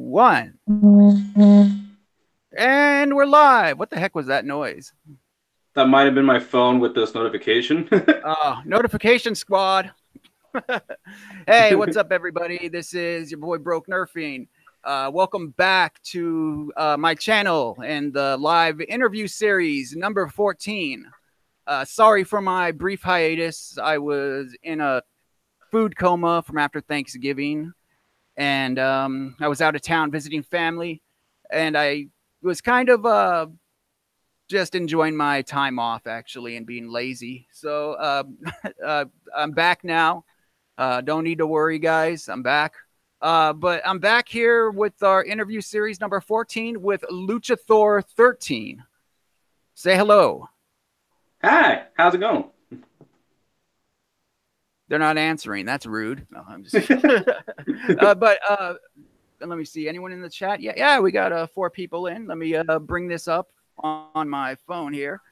1. And we're live. What the heck was that noise? That might have been my phone with this notification. Notification squad. Hey, what's up, everybody? This is your boy Broke Nerfing. Welcome back to my channel and the live interview series number 14. Sorry for my brief hiatus. I was in a food coma from after Thanksgiving, and I was out of town visiting family, and I was kind of just enjoying my time off, actually, and being lazy. So I'm back now. Don't need to worry, guys. I'm back. But I'm back here with our interview series number 14 with Luchathor13. Say hello. Hi, how's it going? They're not answering. That's rude. No, I'm just but let me see. Anyone in the chat? Yeah, we got 4 people in. Let me bring this up on my phone here.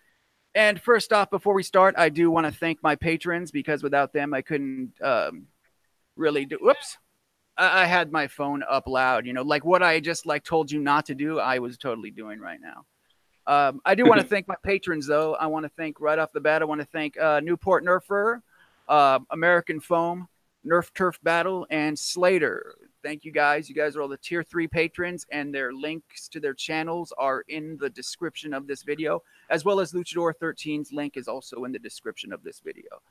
And first off, before we start, I do want to thank my patrons, because without them, I couldn't really do. Whoops. I had my phone up loud, like what I just told you not to do. I was totally doing right now. I do want to thank my patrons, though. I want to thank right off the bat. I want to thank Newport Nerfer, American Foam, NerfTurfBattle, and Slaedur. Thank you guys. You guys are all the tier 3 patrons, and their links to their channels are in the description of this video, as well as Luchathor13's link is also in the description of this video.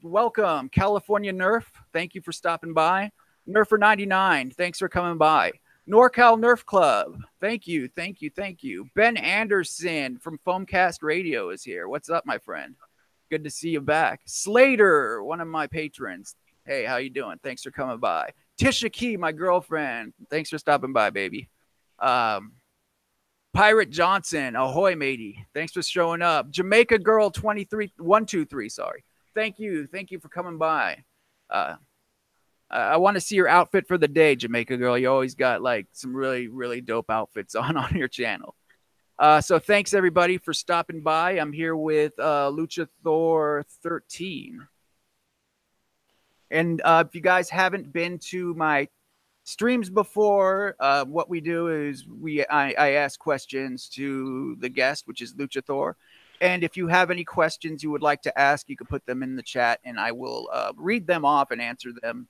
Welcome, California Nerf. Thank you for stopping by. Nerfer99, thanks for coming by. NorCal Nerf Club, thank you, thank you, thank you. Ben Anderson from Foamcast Radio is here. What's up, my friend? Good to see you back. Slaedur, one of my patrons. Hey, how you doing? Thanks for coming by. Tisha Key, my girlfriend. Thanks for stopping by, baby. Pirate Johnson, ahoy, matey. Thanks for showing up. Jamaica Girl 123, sorry. Thank you for coming by. I want to see your outfit for the day, Jamaica Girl. You always got some really, really dope outfits on your channel. So thanks everybody for stopping by. I'm here with Luchathor13. And if you guys haven't been to my streams before, what we do is I ask questions to the guest, which is Luchathor. And if you have any questions you would like to ask, you can put them in the chat, and I will read them off and answer them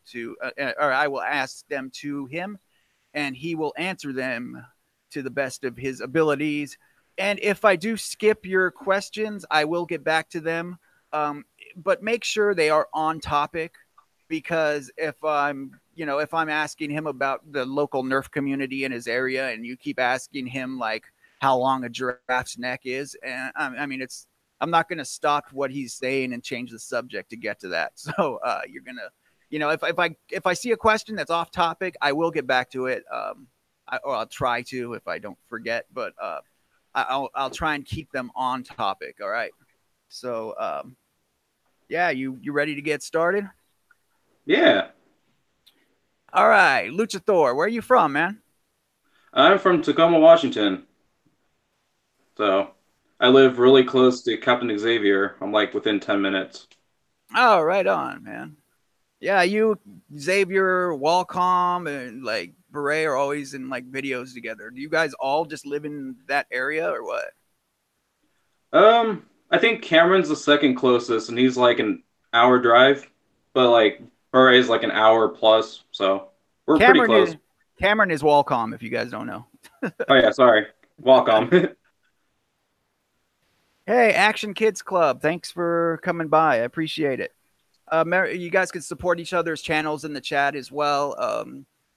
or I will ask them to him, and he will answer them to the best of his abilities. And if I do skip your questions, I will get back to them. But make sure they are on topic, because if I'm asking him about the local Nerf community in his area, and you keep asking him how long a giraffe's neck is, and I mean, I'm not going to stop what he's saying and change the subject to get to that. So you're gonna, if I see a question that's off topic, I will get back to it, or I'll try to if I don't forget. But I'll try and keep them on topic. All right. So yeah, you ready to get started? Yeah. All right, Luchathor, where are you from, man? I'm from Tacoma, Washington. So I live really close to Captain Xavier. I'm within 10 minutes. Oh, right on, man. Yeah, you, Xavier, Walcom, and Beret are always in videos together. Do you guys all just live in that area or what? I think Cameron's the second closest, and he's an hour drive, but Beret's an hour plus, so we're pretty close. Cameron is Walcom, if you guys don't know. Oh yeah, sorry, Walcom. Hey, Action Kids Club, thanks for coming by. I appreciate it. You guys can support each other's channels in the chat as well.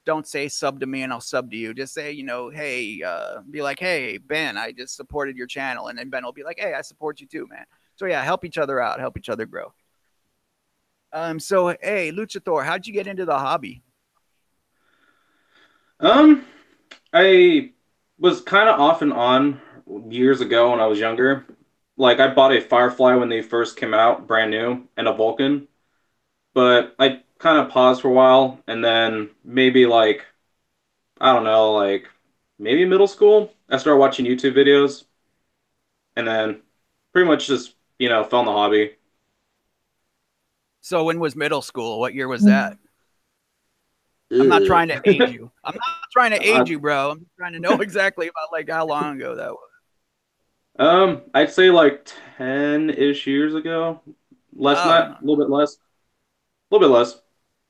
Don't say sub to me and I'll sub to you. Just say, hey, be like, hey, Ben, I just supported your channel. And then Ben will be like, hey, I support you too, man. So yeah, help each other out, help each other grow. So, hey, Luchathor, how'd you get into the hobby? I was kind of off and on years ago when I was younger. I bought a Firefly when they first came out, brand new, and a Vulcan. But I kind of paused for a while, and then maybe I don't know, maybe middle school, I started watching YouTube videos, and then pretty much just, fell in the hobby. So when was middle school? What year was that? I'm not trying to age you. I'm not trying to age Uh, you, bro. I'm just trying to know exactly about like how long ago that was. I'd say like 10-ish years ago. Less than Oh, that, a little bit less. A little bit less.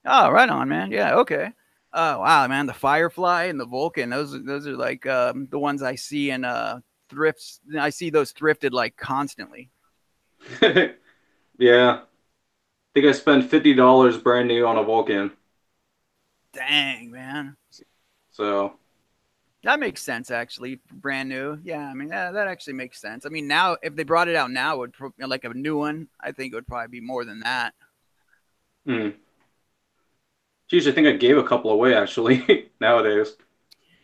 oh, right on, man. Yeah, okay. Oh, wow, man. The Firefly and the Vulcan, those are like the ones I see in thrifts. I see those thrifted like constantly. Yeah. I think I spent $50 brand new on a Vulcan. Dang, man. So That makes sense, actually. Brand new. Yeah, I mean, that actually makes sense. I mean, now, if they brought it out now, it would like a new one, I think it would probably be more than that. hmm. Geez, I think I gave a couple away actually nowadays.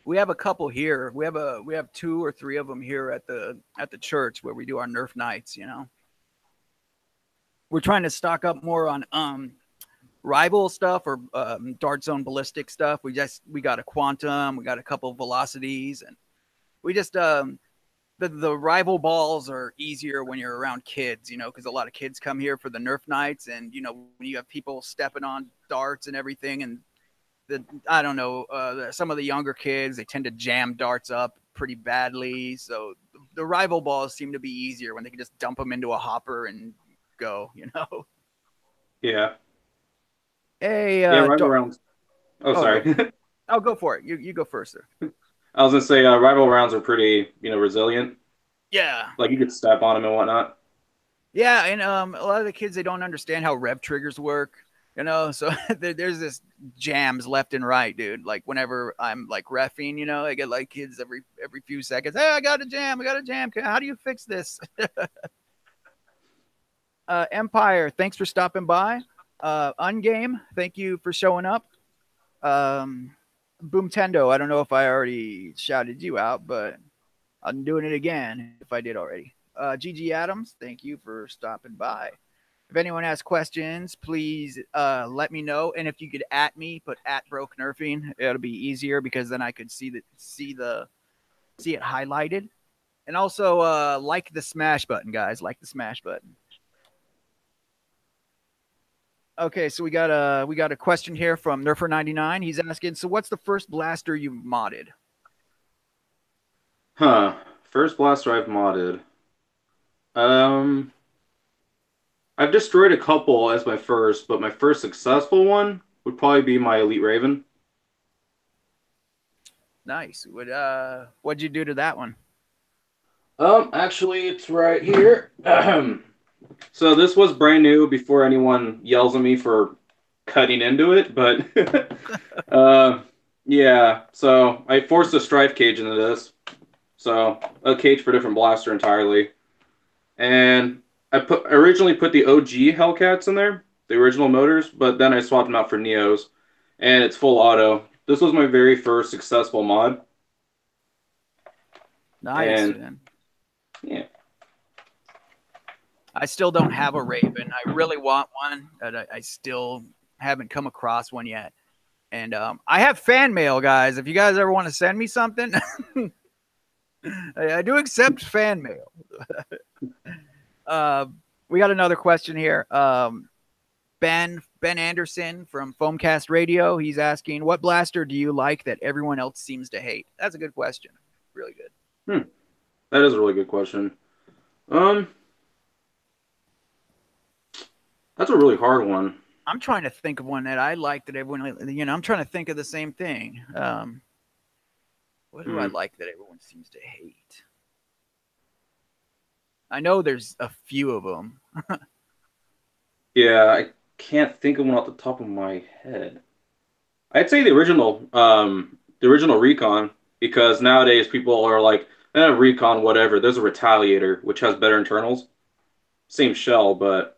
We have a couple here. We have two or three of them here at the church where we do our Nerf nights. You know, we're trying to stock up more on rival stuff or dart zone ballistic stuff. We got a quantum, we got a couple of velocities, and we just the rival balls are easier when you're around kids, you know, because a lot of kids come here for the Nerf nights, and you know when you have people stepping on darts and everything, and I don't know, some of the younger kids, they tend to jam darts up pretty badly. So the rival balls seem to be easier when they can just dump them into a hopper and go, you know. Yeah. Hey, Yeah, rival rounds. Oh, oh, sorry. go for it. You go first, sir. I was gonna say rival rounds are pretty, resilient. Yeah, Like you could step on them and whatnot. yeah, and a lot of the kids, they don't understand how rev triggers work, you know. So there's this jams left and right, dude. Like whenever I'm like reffing, you know, I get like kids every few seconds. Hey, I got a jam. I got a jam. How do you fix this? Empire, thanks for stopping by. Ungame, thank you for showing up. Boomtendo, I don't know if I already shouted you out, but I'm doing it again if I did already. GG Adams, thank you for stopping by. If anyone has questions, please let me know. And if you could at me, put at broke nerfing, it'll be easier because then I could see it highlighted. And also like the smash button, guys. Like the smash button. Okay, so we got a question here from Nerfer99. He's asking, so what's the first blaster you modded? Huh. First blaster I've modded. Um, I've destroyed a couple as my first, but my first successful one would probably be my Elite Raven. Nice. What'd you do to that one? Actually, it's right here. So this was brand new before anyone yells at me for cutting into it, but yeah. So I forced a strife cage into this. So a cage for a different blaster entirely. And originally put the OG Hellcats in there, the original motors, but then I swapped them out for Neos, and it's full auto. This was my very first successful mod. Nice, And man. yeah. I still don't have a Raven. I really want one, but I still haven't come across one yet. And I have fan mail, guys. If you guys ever want to send me something, I do accept fan mail. We got another question here. Ben Anderson from Foamcast Radio. He's asking, what blaster do you like that everyone else seems to hate? That's a good question. Really good. That is a really good question. That's a really hard one. I'm trying to think of one that I like that everyone, you know, I'm trying to think of the same thing. What do I like that everyone seems to hate? I know there's a few of them. Yeah, I can't think of one off the top of my head. I'd say the original Recon, because nowadays people are like, Recon, whatever. There's a Retaliator, which has better internals. Same shell, but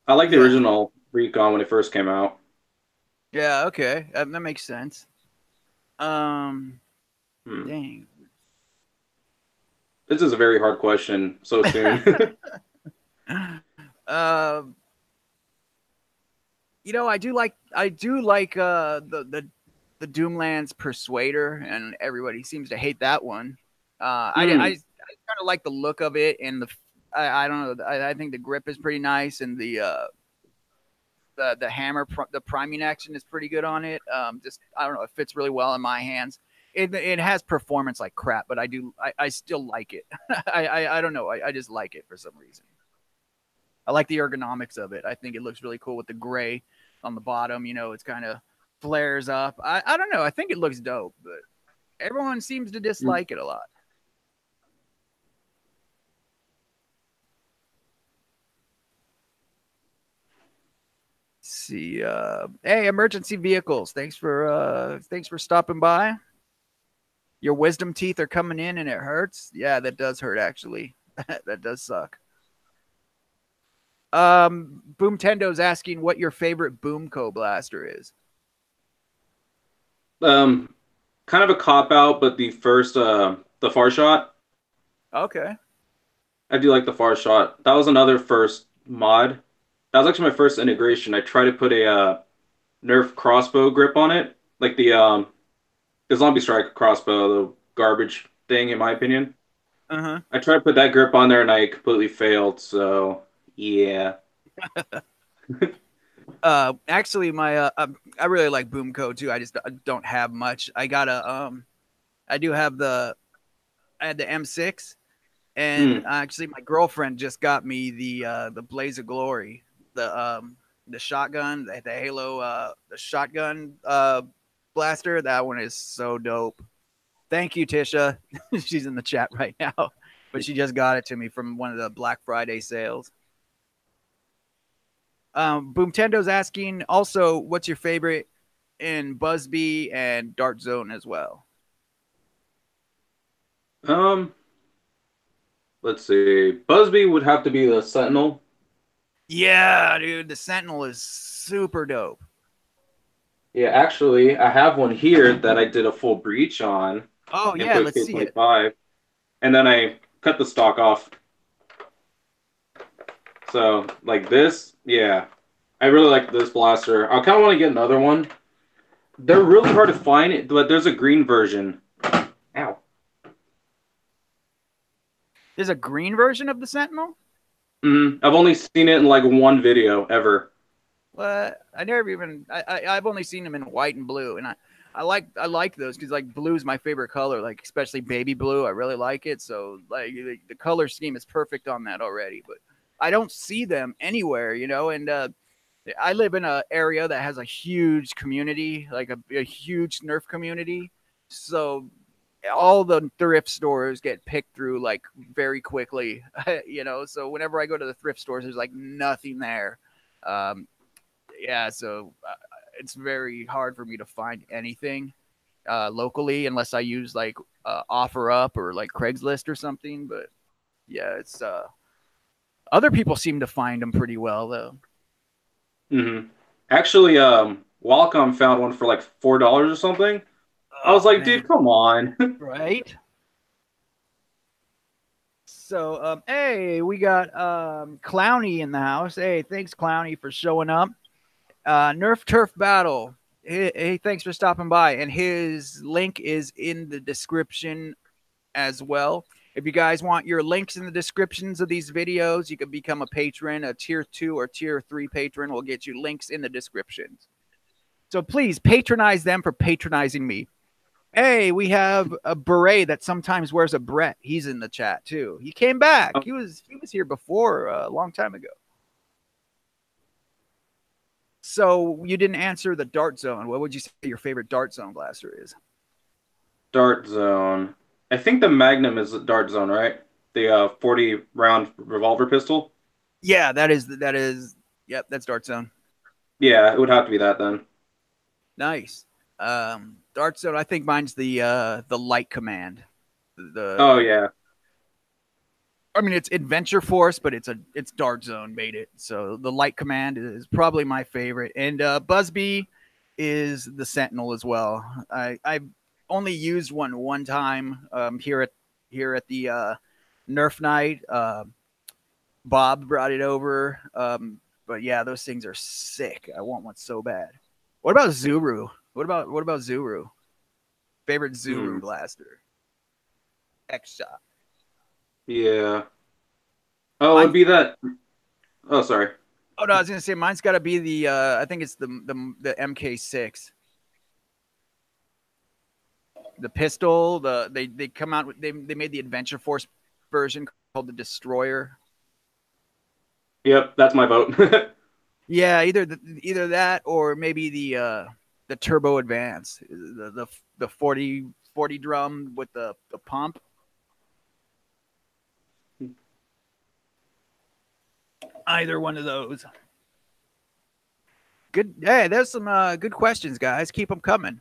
I like the original Recon when it first came out. Yeah, okay. That makes sense. Dang. This is a very hard question so soon. You know, I do like the Doomlands Persuader, and everybody seems to hate that one. I kind of like the look of it, and I don't know. I think the grip is pretty nice, and the The hammer, the priming action is pretty good on it. Just I don't know, it fits really well in my hands. It has performance like crap, but I still like it. I don't know. I just like it for some reason. I like the ergonomics of it. I think it looks really cool with the gray on the bottom. You know, it's kind of flares up. I don't know. I think it looks dope, but everyone seems to dislike it a lot. Let's see, hey, emergency vehicles. Thanks for stopping by. Your wisdom teeth are coming in and it hurts. Yeah, that does hurt actually. That does suck. Boomtendo's asking what your favorite Boomco blaster is. Kind of a cop out, but the far shot. Okay. I do like the far shot. That was another first mod. That was actually my first integration. I tried to put a Nerf crossbow grip on it, like the zombie strike crossbow, the garbage thing, in my opinion. Uh-huh. I tried to put that grip on there and I completely failed. So yeah. Actually, my I really like Boomco too. I just don't have much. I got I do have I had the M6, and actually my girlfriend just got me the Blaze of Glory, the shotgun, the Halo, the shotgun blaster. That one is so dope. Thank you, Tisha. She's in the chat right now, but she just got it to me from one of the Black Friday sales. Boomtendo's asking also, what's your favorite in Busby and Dart Zone as well? Let's see. Busby would have to be the Sentinel. Yeah, dude, the Sentinel is super dope. Yeah, actually, I have one here that I did a full breach on. Oh yeah, let's see it. And then I cut the stock off. So, like this, yeah. I really like this blaster. I kind of want to get another one. They're really hard to find, but there's a green version. Ow. There's a green version of the Sentinel? I've only seen it in like one video ever. I never even I've only seen them in white and blue, and I like those because like blue is my favorite color, like especially baby blue. I really like it, so like the color scheme is perfect on that already. But I don't see them anywhere, you know. And I live in an area that has a huge community, like a huge Nerf community, so all the thrift stores get picked through like very quickly, you know. So whenever I go to the thrift stores, there's like nothing there. Yeah, so it's very hard for me to find anything locally unless I use like OfferUp or like Craigslist or something. But yeah, it's other people seem to find them pretty well though. Actually, Wacom found one for like $4 or something. I was like, man, dude, come on. Right? So, hey, we got Clowny in the house. Hey, thanks, Clowny, for showing up. NerfTurfBattle. Hey, thanks for stopping by. And his link is in the description as well. If you guys want your links in the descriptions of these videos, you can become a patron, a tier 2 or tier 3 patron. We'll get you links in the descriptions. So please patronize them for patronizing me. Hey, we have a beret that sometimes wears a Brett. He's in the chat too. He came back. He was here before a long time ago. So you didn't answer the Dart Zone. What would you say your favorite Dart Zone blaster is? Dart Zone. I think the Magnum is the Dart Zone, right? The 40 round revolver pistol. Yeah, that is. Yep, that's Dart Zone. Yeah, it would have to be that then. Nice. Dart Zone. I think mine's the Light Command. Oh yeah. I mean, it's Adventure Force, but it's Dart Zone made it. So the Light Command is probably my favorite, and Busby is the Sentinel as well. I've only used one time here at the Nerf night. Bob brought it over, but yeah, those things are sick. I want one so bad. What about Zuru? What about Zuru? Favorite Zuru blaster? X-Shot. Yeah. Oh, it'd be that. Oh, sorry. Oh no, I was gonna say mine's got to be the. I think it's the MK6. The pistol. They come out. They made the Adventure Force version called the Destroyer. Yep, that's my vote. Yeah, either that or maybe the Turbo Advance, the 40 drum with the pump. Either one of those. Good. Hey, there's some good questions, guys. Keep them coming.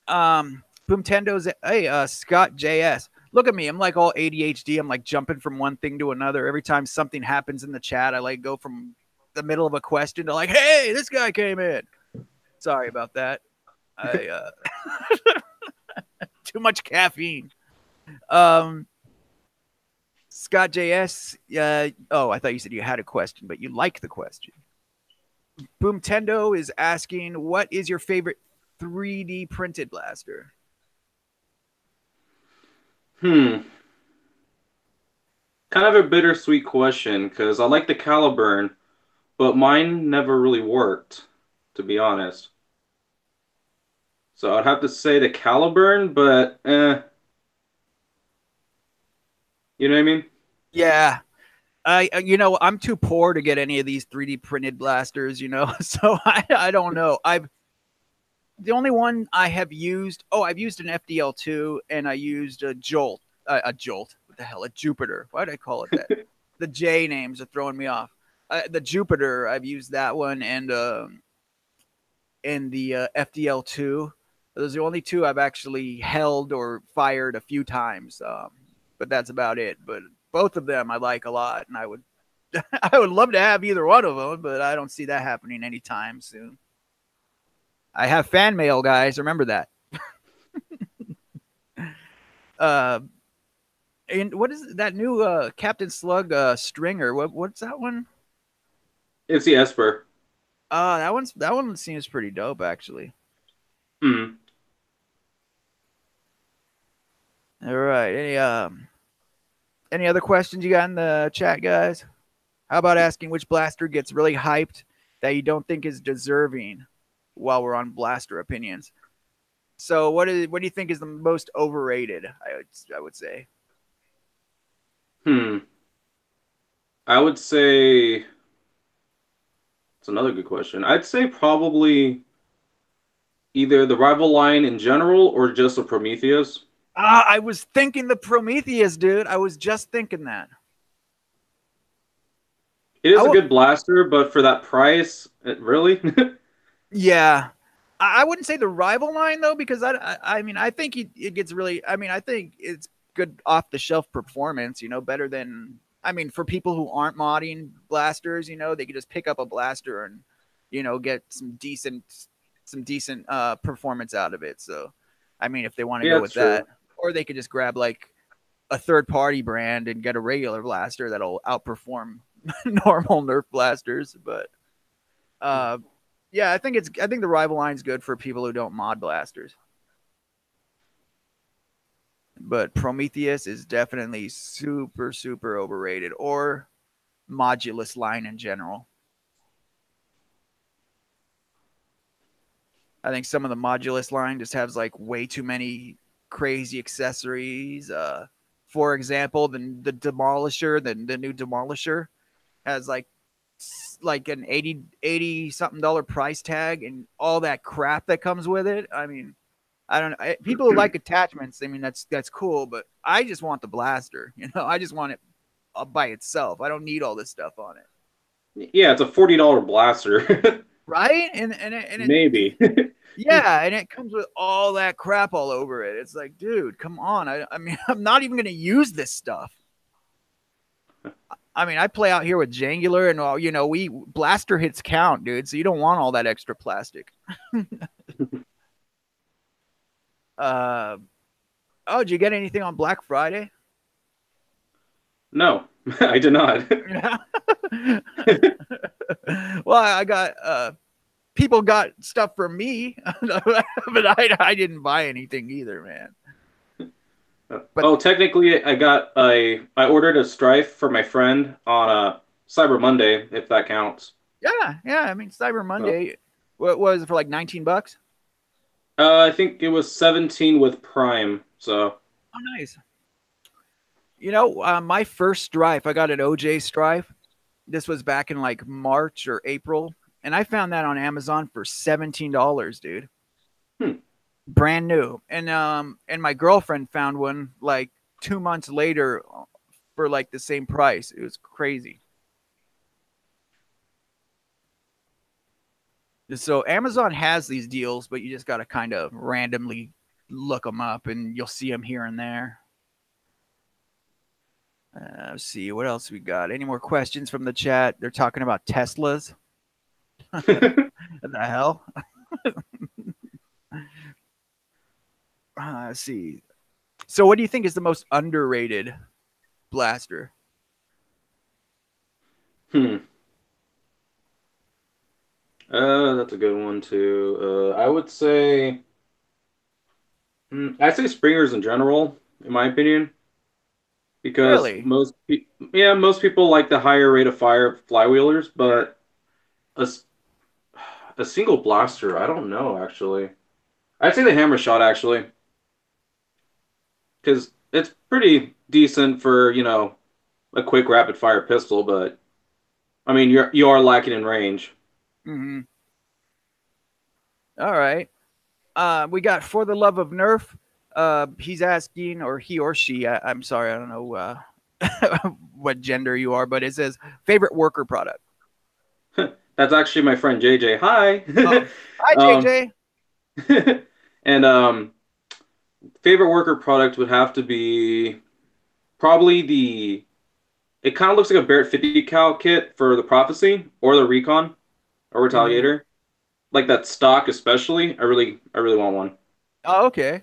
Boomtendo's. Hey, Scott JS. Look at me. I'm like all ADHD. I'm like jumping from one thing to another. Every time something happens in the chat, I like go from the middle of a question to like, hey, this guy came in. Sorry about that. I too much caffeine. Scott JS. Oh, I thought you said you had a question, but you like the question. Boomtendo is asking, what is your favorite 3D printed blaster? Kind of a bittersweet question because I like the Caliburn, but mine never really worked, to be honest. So I'd have to say the Caliburn, but you know what I mean? Yeah. I'm too poor to get any of these 3D printed blasters, so I don't know. The only one I have used, I've used an FDL2 and I used a Jolt. What the hell? A Jupiter. Why did I call it that? The J names are throwing me off. The Jupiter, I've used that one and the FDL2. Those are the only two I've actually held or fired a few times. But that's about it. But both of them I like a lot, and I would love to have either one of them, but I don't see that happening anytime soon. I have fan mail, guys. Remember that. And what is that new Captain Slug stringer? What's that one? It's the Esper. That one seems pretty dope, actually. Hmm. All right. Any other questions you got in the chat, guys? How about asking which blaster gets really hyped that you don't think is deserving while we're on blaster opinions? So what do you think is the most overrated? I would say. I would say it's another good question. I'd say probably either the rival line in general or just a Prometheus. I was thinking the Prometheus, dude. I was just thinking that. It is a good blaster, but for that price, really? Yeah. I wouldn't say the rival line though, because I mean I think it gets really. I mean I think it's good off the shelf performance. Better than. I mean for people who aren't modding blasters, they could just pick up a blaster and get some decent performance out of it. So I mean if they want to go with that, or they could just grab like a third party brand and get a regular blaster that'll outperform normal Nerf blasters. But yeah, I think the rival line's good for people who don't mod blasters. But Prometheus is definitely super, super overrated, or Modulus line in general. I think some of the Modulus line just has like way too many crazy accessories. For example, the Demolisher, the new Demolisher has like an 80 something dollar price tag and all that crap that comes with it. I mean, I don't know. People who like attachments, I mean, that's cool, but I just want the blaster. I just want it by itself. I don't need all this stuff on it. Yeah, it's a $40 blaster. Right? And maybe. Yeah, and it comes with all that crap all over it. It's like, dude, come on. I mean, I'm not even going to use this stuff. I mean, I play out here with Jangular and all, we blaster hits count, dude. So you don't want all that extra plastic. Did you get anything on Black Friday? No, I did not. Well, I got people got stuff for me, but I didn't buy anything either, man. But technically, I ordered a Strife for my friend on Cyber Monday, if that counts. Yeah. I mean, Cyber Monday. What was it for, like $19? I think it was 17 with Prime. So. Oh, nice. My first Strife, I got an OJ Strife. This was back in like March or April, and I found that on Amazon for $17, dude. Hmm. Brand new. And my girlfriend found one like 2 months later for like the same price. It was crazy. So Amazon has these deals, but you just got to kind of randomly look them up, and you'll see them here and there. Let's see what else we got. Any more questions from the chat? They're talking about Teslas. What the hell? Let's see. So, what do you think is the most underrated blaster? That's a good one too. I would say, I'd say Springers in general, in my opinion, because Really? most people like the higher rate of fire flywheelers, but a, a single blaster, I don't know actually. I'd say the hammer shot actually, because it's pretty decent for a quick rapid fire pistol, but I mean you are lacking in range. Mm-hmm. All right. We got For the Love of Nerf. He's asking, or he or she, I'm sorry, I don't know what gender you are, but it says favorite worker product. That's actually my friend JJ. Hi. Oh, hi, JJ. And favorite worker product would have to be probably it kind of looks like a Barrett 50 cal kit for the Prophecy or the Recon or Mm-hmm. Retaliator. Like that stock especially. I really want one. Oh, okay.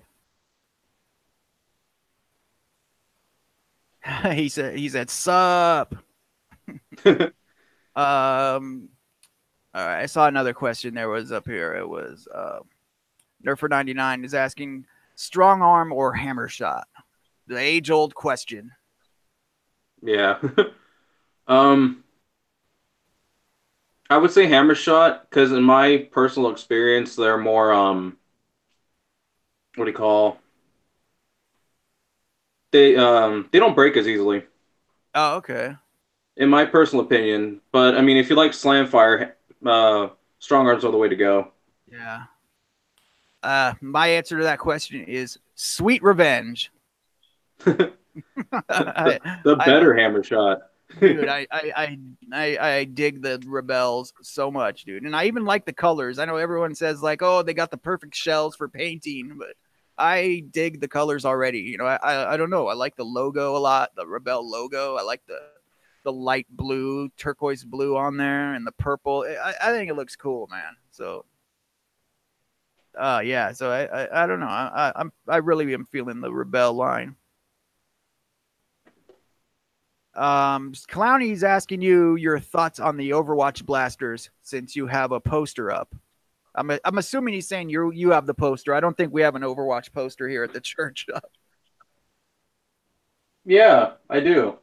he said sup. All right, I saw another question there was up here. It was Nerfer99 is asking strong arm or hammer shot. The age old question. Yeah. um I would say hammer shot because in my personal experience they're more what do you call they don't break as easily. Oh, okay. In my personal opinion. But I mean, if you like slam fire, strong arms are the way to go. Yeah. My answer to that question is sweet revenge. the I, the I, better hammer shot. dude, I dig the rebels so much, dude, and I even like the colors. I know everyone says like, oh, they got the perfect shells for painting, but I dig the colors already. I don't know. I like the logo a lot, the rebel logo. I like the light blue, turquoise blue on there, and the purple. I think it looks cool, man. So yeah, so I don't know. I really am feeling the rebel line. Clowny's asking you your thoughts on the Overwatch blasters since you have a poster up. I'm assuming he's saying you have the poster. I don't think we have an Overwatch poster here at the church. Yeah, I do.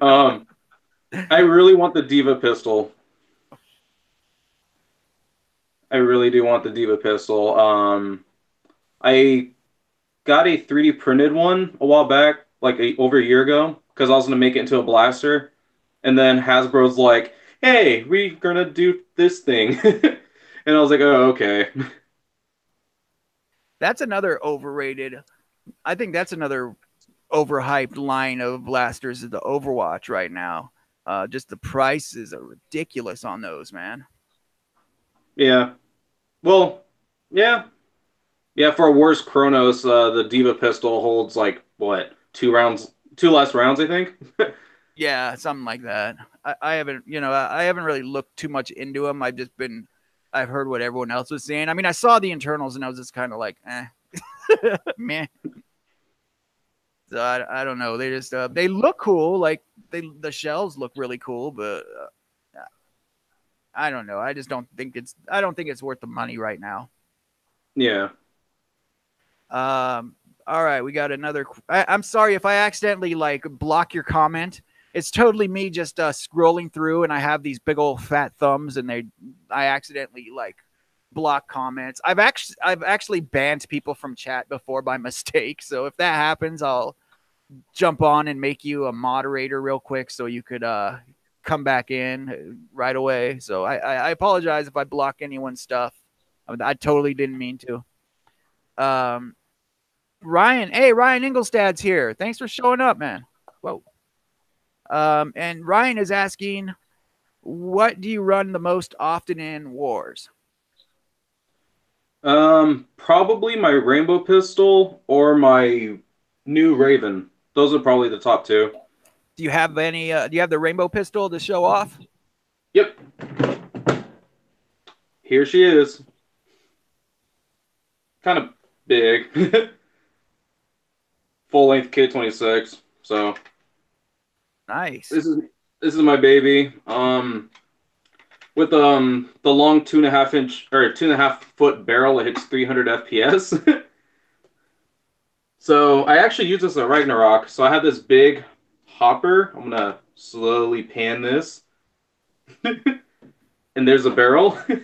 I really want the Diva pistol. I really do want the Diva pistol. I got a 3D printed one a while back, like over a year ago, because I was gonna make it into a blaster, and then Hasbro's like, "Hey, we're gonna do this thing," and I was like, "Oh, okay." That's another overrated. I think that's another overhyped line of blasters is the Overwatch right now. Just the prices are ridiculous on those, man. Yeah. Well, yeah, yeah. For a worse Chronos, the Diva pistol holds like what, 2 rounds, 2 less rounds, I think. Yeah, something like that. I haven't, I haven't really looked too much into them. I've heard what everyone else was saying. I mean, I saw the internals and I was just kind of like, man. So I don't know. They just they look cool. Like the shells look really cool, but I don't know. I don't think it's worth the money right now. Yeah. All right, we got another. I'm sorry if I accidentally like block your comment. it's totally me just scrolling through, and I have these big old fat thumbs, and I accidentally like block comments. I've actually banned people from chat before by mistake. So if that happens, I'll jump on and make you a moderator real quick so you could come back in right away. So I apologize if I block anyone's stuff. I totally didn't mean to. Ryan, hey, Ryan Ingelstad's here. Thanks for showing up, man. Whoa. And Ryan is asking, what do you run the most often in wars? Probably my rainbow pistol or my new Raven. Those are probably the top two. Do you have any? Do you have the rainbow pistol to show off? Yep. Here she is. Kind of big. Full length K26. So nice. This is my baby. With the long 2.5-inch or 2.5-foot barrel, it hits 300 FPS. So I actually use this at Ragnarok. So I have this big hopper. I'm gonna slowly pan this, and there's a barrel, and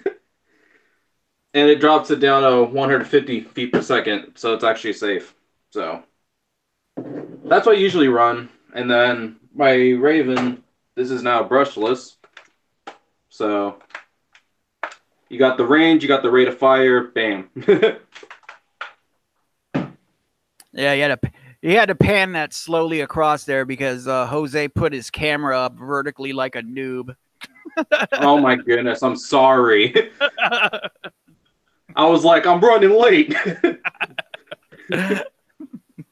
it drops it down to 150 feet per second. So it's actually safe. So that's what I usually run. And then my Raven, this is now brushless. So you got the range, you got the rate of fire, bam. Yeah, you had to pan that slowly across there because Jose put his camera up vertically like a noob. Oh my goodness, I'm sorry. I was like, I'm running late.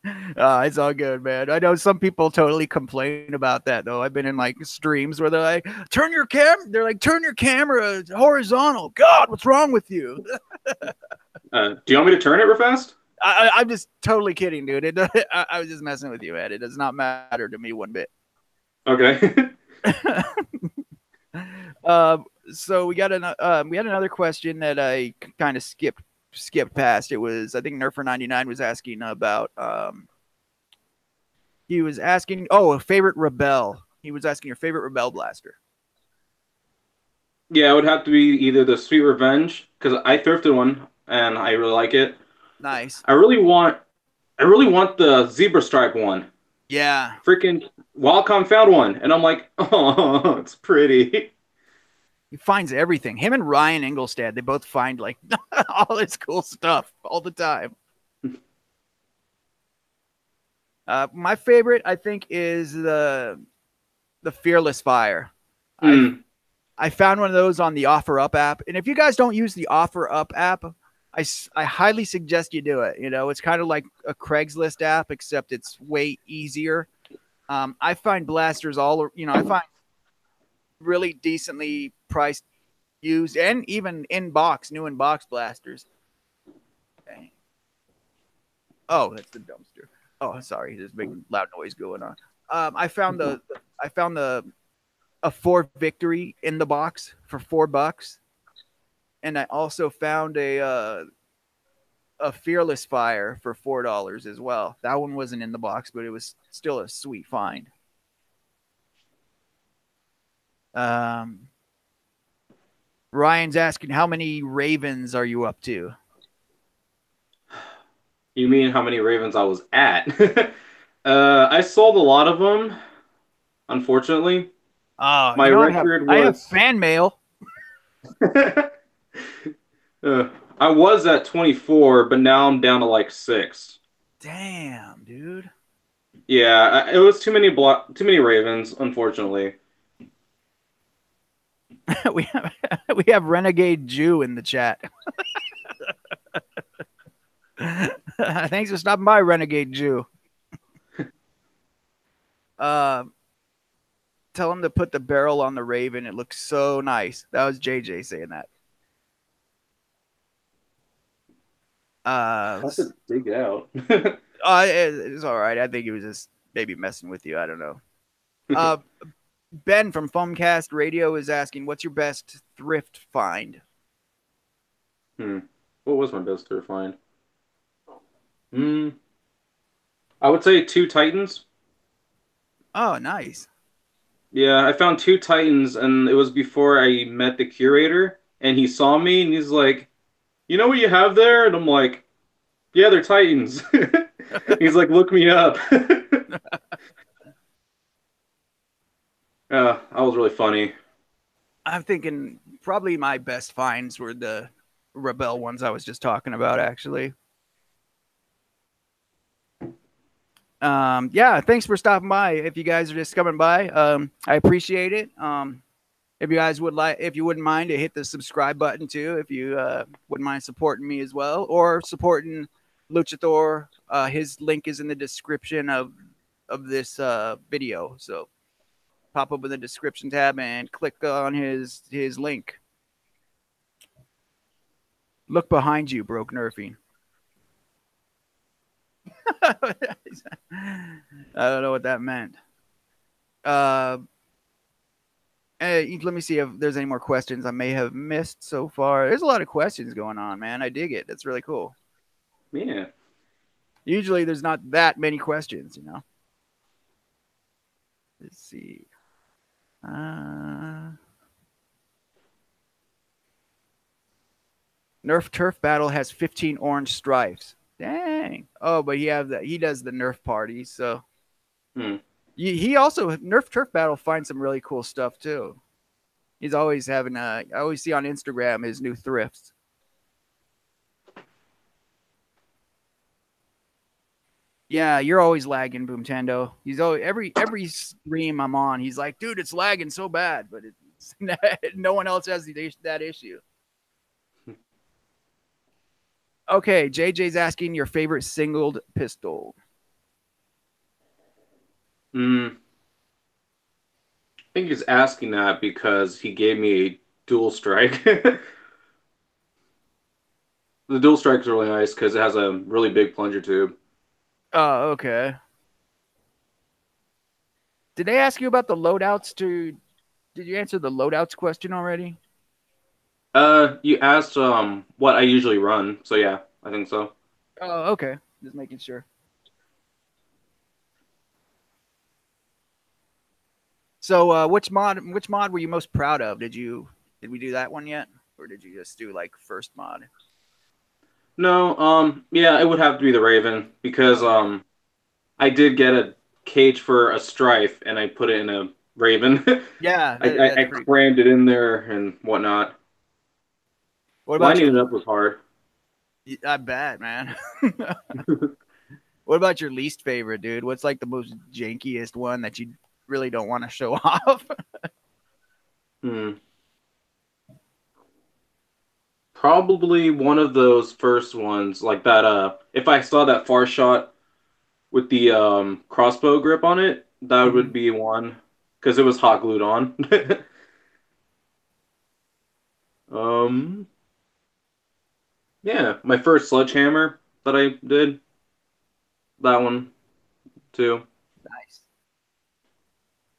It's all good, man. I know some people totally complain about that though. I've been in like streams where they're like, turn your camera horizontal. God, what's wrong with you? Do you want me to turn it real fast? I'm just totally kidding, dude. I was just messing with you, man. It does not matter to me one bit. Okay. So we had another question that I kind of skipped past. It was, I think Nerfer99 was asking about. He was asking, a favorite Rebel. He was asking your favorite Rebel blaster. Yeah, it would have to be either the Sweet Revenge, because I thrifted one and I really like it. Nice. I really want the Zebra Stripe one. Yeah. Freaking Wildcom found one, and I'm like, oh, it's pretty. He finds everything. Him and Ryan Ingelstad, they both find like all this cool stuff all the time. My favorite, I think, is the Fearless Fire. I found one of those on the OfferUp app, and if you guys don't use the OfferUp app, I highly suggest you do it. You know, it's kind of like a Craigslist app, except it's way easier. I find blasters I find really decently priced used and even new in-box blasters. Okay. Oh, that's the dumpster. Oh, sorry, there's a big loud noise going on. I found a Fort Victory in the box for $4. And I also found a Fearless Fire for $4 as well. That one wasn't in the box, but it was still a sweet find. Ryan's asking, how many Ravens are you up to? You mean how many Ravens I was at? I sold a lot of them, unfortunately. My record I have fan mail. I was at 24, but now I'm down to like 6. Damn, dude. Yeah, it was too many Ravens, unfortunately. we have Renegade Jew in the chat. Thanks for stopping by, Renegade Jew. Tell him to put the barrel on the Raven. It looks so nice. That was JJ saying that. I have to dig it out. It's all right. I think he was just maybe messing with you. I don't know. Ben from Foamcast Radio is asking, what's your best thrift find? What was my best thrift find? I would say 2 Titans. Oh, nice. Yeah, I found two Titans, and it was before I met the curator, and he saw me, and he's like, "You know what you have there?" And I'm like, "Yeah, they're Titans." He's like, "Look me up." That was really funny. I'm thinking probably my best finds were the Rebel ones I was just talking about, actually. Yeah, thanks for stopping by. If you guys are just coming by, I appreciate it. If you guys would like, if you wouldn't mind to hit the subscribe button too, if you wouldn't mind supporting me as well, or supporting Luchathor. His link is in the description of this video. So pop up in the description tab and click on his link. Look behind you, broke Nerfing. I don't know what that meant. Let me see if there's any more questions I may have missed so far. There's a lot of questions going on, man. I dig it. That's really cool. Yeah. Usually there's not that many questions, you know. Let's see. Nerf Turf Battle has 15 orange stripes. Dang. Oh, but he does the Nerf party, so he also Nerf Turf Battle finds some really cool stuff too. He's always having I always see on Instagram his new thrifts. Yeah, you're always lagging, Boomtendo. He's always every stream I'm on, he's like, dude, it's lagging so bad, but it's no one else has that issue. Okay, JJ's asking your favorite singled pistol. I think he's asking that because he gave me a dual strike. The dual strike is really nice because it has a really big plunger tube. Oh, okay. Did they ask you about the loadouts did you answer the loadouts question already? You asked what I usually run, so yeah, I think so. Oh, okay. Just making sure. So, which mod were you most proud of? Did we do that one yet, or did you just do like first mod? No, yeah, it would have to be the Raven because Okay. I did get a cage for a Strife and I put it in a Raven. Yeah, I that's pretty cool. crammed it in there and whatnot. What about Lining your? it up was hard. I bet, man. What about your least favorite, dude? What's like the most jankiest one that you really don't want to show off? Hmm. Probably one of those first ones, like that. If I saw that far shot with the crossbow grip on it, that would Mhm. be one because it was hot glued on. um, yeah, my first sledgehammer that I did, that one too.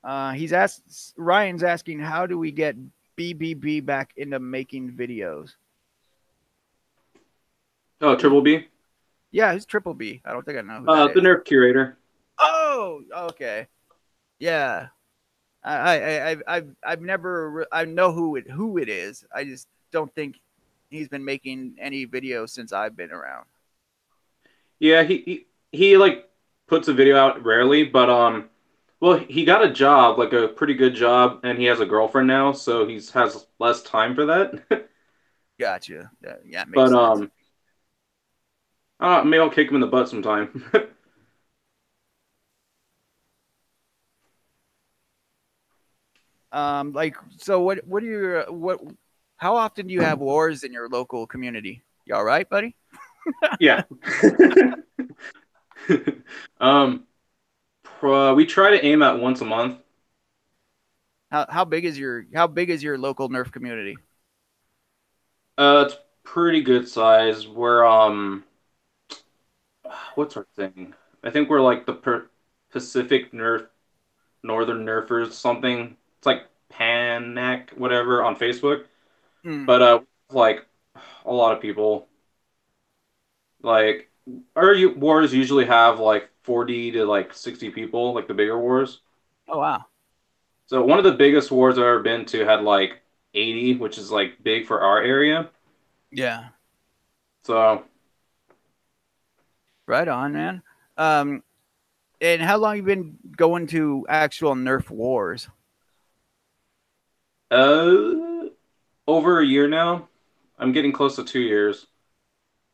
Nice. He's asked Ryan's asking, how do we get BBB back into making videos? Oh, Who? Triple B, Yeah, who's Triple B? I don't think I know who that the is. Nerf curator. Oh, okay. Yeah, I've never I know who it is. I just don't think he's been making any videos since I've been around. Yeah, he like puts a video out rarely, but well, he got a job, like a pretty good job, and he has a girlfriend now, so he has less time for that. Gotcha. Yeah, makes But sense. maybe I'll kick him in the butt sometime. Like, so what are your what? How often do you have wars in your local community? You all right, buddy? Yeah. um, we try to aim at once a month. How big is your local Nerf community? It's pretty good size. We're what's our thing? I think we're like the Pacific Nerf Northern Nerfers something. It's like Panac whatever on Facebook. Mm. But like a lot of people like our wars usually have like 40 to like 60 people, like the bigger wars. Oh wow. So one of the biggest wars I've ever been to had like 80, which is like big for our area. Yeah. So Right on, man. Um, and how long you been going to actual Nerf wars? uh over a year now. I'm getting close to 2 years.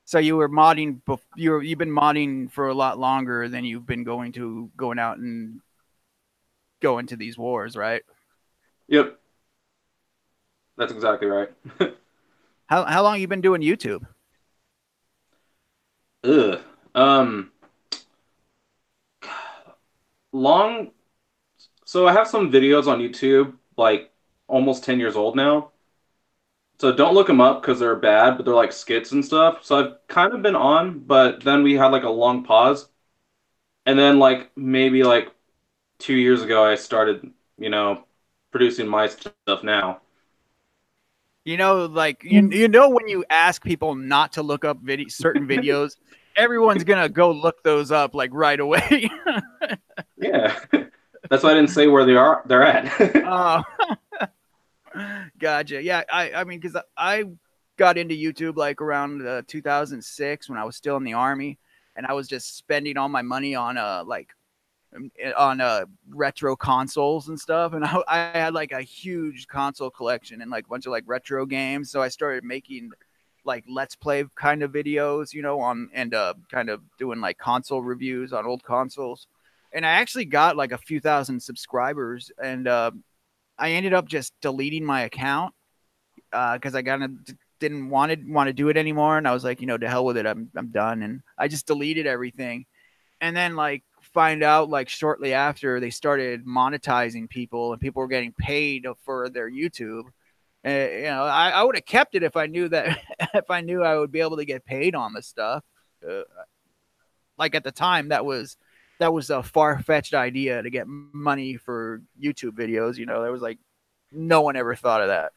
So you were modding, you've been modding for a lot longer than you've been going out and going to these wars, right? Yep, that's exactly right. How long you been doing YouTube? Ugh. Um, long. So I have some videos on YouTube, like almost 10 years old now. So don't look them up because they're bad, but they're like skits and stuff. So I've kind of been on, but then we had like a long pause. And then like maybe like 2 years ago, I started, you know, producing my stuff now. You know, like you know when you ask people not to look up certain videos, everyone's gonna go look those up like right away. Yeah. That's why I didn't say where they're at. Oh, gotcha. Yeah, I mean, because I got into YouTube like around 2006 when I was still in the army, and I was just spending all my money on retro consoles and stuff, and I had like a huge console collection and like a bunch of like retro games. So I started making like let's play kind of videos, you know, on and kind of doing like console reviews on old consoles. And I actually got like a few thousand subscribers, and I ended up just deleting my account because I kind of didn't want to do it anymore. And I was like, you know, to hell with it, I'm done. And I just deleted everything. And then like find out like shortly after they started monetizing people and people were getting paid for their YouTube. You know, I would have kept it if I knew that if I knew I would be able to get paid on the stuff. Like at the time, that was a far fetched idea to get money for YouTube videos. You know, there was like no one ever thought of that.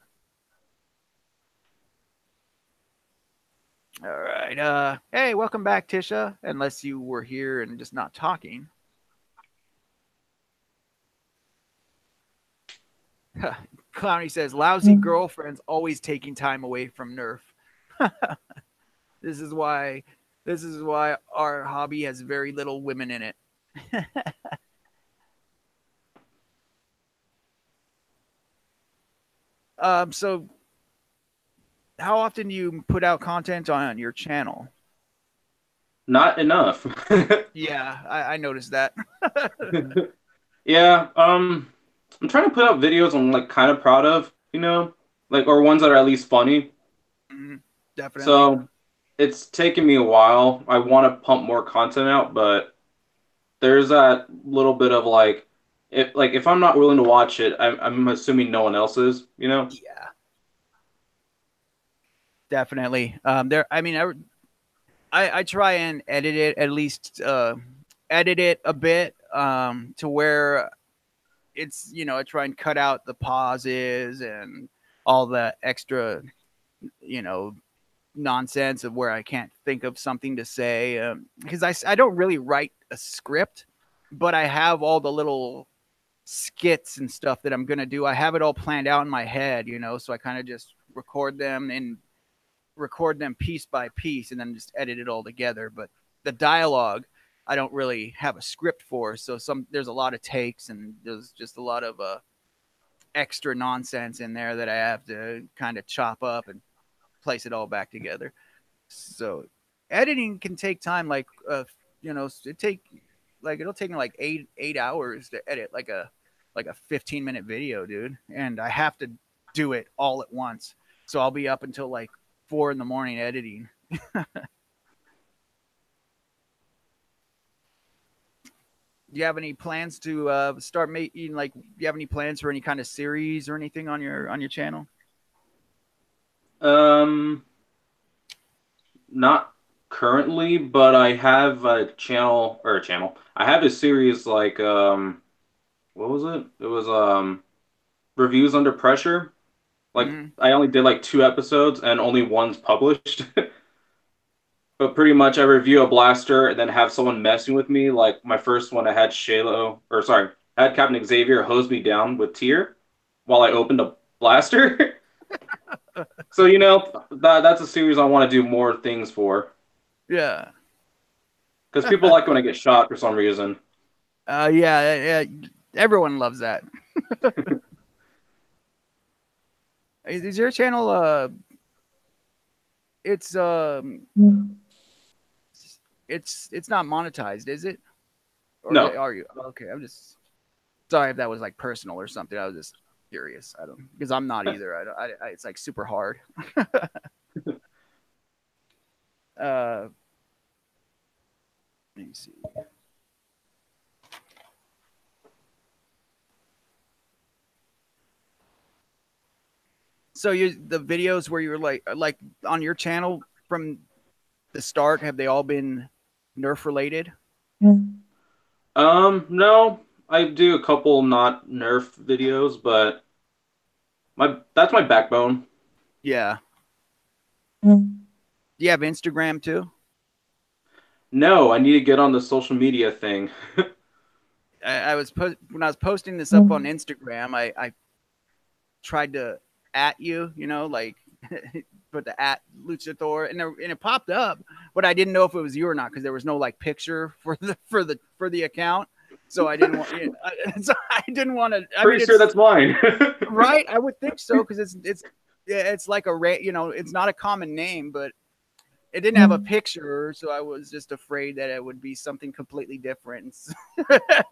All right. Hey, welcome back, Tisha. Unless you were here and just not talking. Clowny says, lousy girlfriends always taking time away from Nerf. This is why our hobby has very little women in it. So how often do you put out content on your channel? Not enough. Yeah, I noticed that. Yeah, I'm trying to put out videos I'm like kind of proud of, you know, like or ones that are at least funny. Mhm, definitely. So it's taken me a while. I want to pump more content out, but there's that little bit of like if I'm not willing to watch it, I'm assuming no one else is, you know? Yeah, definitely. There. I mean, I try and edit it at least. Edit it a bit to where it's, you know, I try and cut out the pauses and all the extra, you know, nonsense of where I can't think of something to say because I don't really write a script, but I have all the little skits and stuff that I'm gonna do. I have it all planned out in my head, you know, so I kind of just record them piece by piece and then just edit it all together. But the dialogue, I don't really have a script for, so there's a lot of takes and there's just a lot of extra nonsense in there that I have to kind of chop up and place it all back together. So editing can take time, like you know, it'll take me like eight hours to edit like a 15-minute video, dude, and I have to do it all at once. So I'll be up until like 4 in the morning editing. Do you have any plans to start making, like, do you have any plans for any kind of series or anything on your channel? Um, Not currently, but I have a channel or a channel. I have a series like what was it? It was reviews under pressure. Like Mm-hmm. I only did like 2 episodes and only one's published. But pretty much I review a blaster and then have someone messing with me. Like my first one I had Shalo or sorry, had Captain Xavier hose me down with tear while I opened a blaster. So that's a series I want to do more things for Yeah. because people like when I get shot for some reason. Yeah. Everyone loves that. Is your channel it's it's not monetized, is it? Or No, are you? Okay, I'm just sorry if that was like personal or something. I was just curious. I don't because I'm not either. It's like super hard. Let me see. So the videos where you're like on your channel from the start, have they all been Nerf related? no, I do a couple not Nerf videos, but that's my backbone. Yeah. Do you have Instagram too? No, I need to get on the social media thing. I was when I was posting this up on Instagram, I tried to at you, like put the at Luchathor, and it popped up, but I didn't know if it was you or not because there was no like picture for the account. So I didn't want. So I didn't want to. Pretty sure that's mine. Right? I would think so because it's like it's not a common name, but it didn't have a picture, so I was just afraid that it would be something completely different.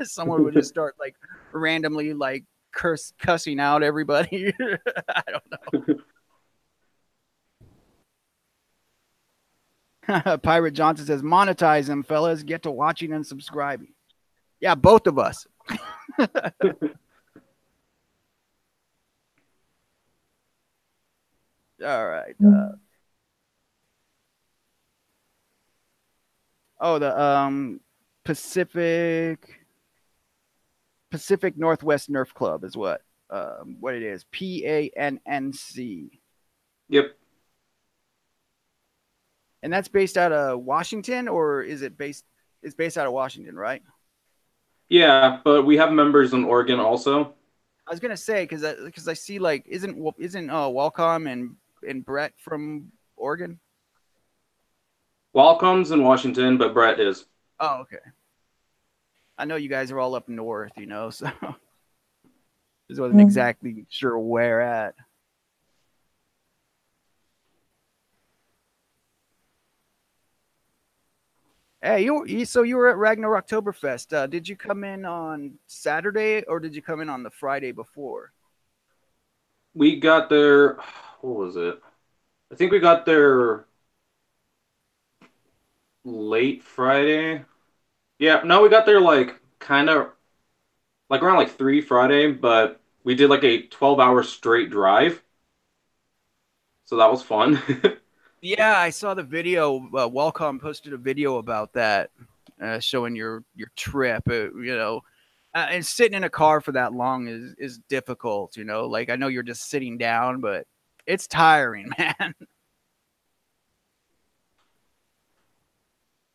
Someone would just start like randomly like cussing out everybody. I don't know. Pirate Johnson says, monetize them, fellas. Get to watching and subscribing. Yeah, both of us. All right. The Pacific Northwest Nerf Club is what it is. PANNC. Yep. And that's based out of Washington, or is it based? It's based out of Washington, right? Yeah, but we have members in Oregon also. I was gonna say because I see like isn't Walcom and Brett from Oregon? Walcom's in Washington, but Brett is. Oh, okay. I know you guys are all up north, so just wasn't exactly sure where at. Hey, so you were at Ragnar Oktoberfest. Did you come in on Saturday or did you come in on the Friday before? We got there. What was it? I think we got there late Friday. Yeah, no, we got there like kind of like around like 3 Friday, but we did like a 12-hour straight drive. So that was fun. Yeah, I saw the video. Wellcome posted a video about that, showing your trip. And sitting in a car for that long is difficult. Like I know you're just sitting down, but it's tiring, man.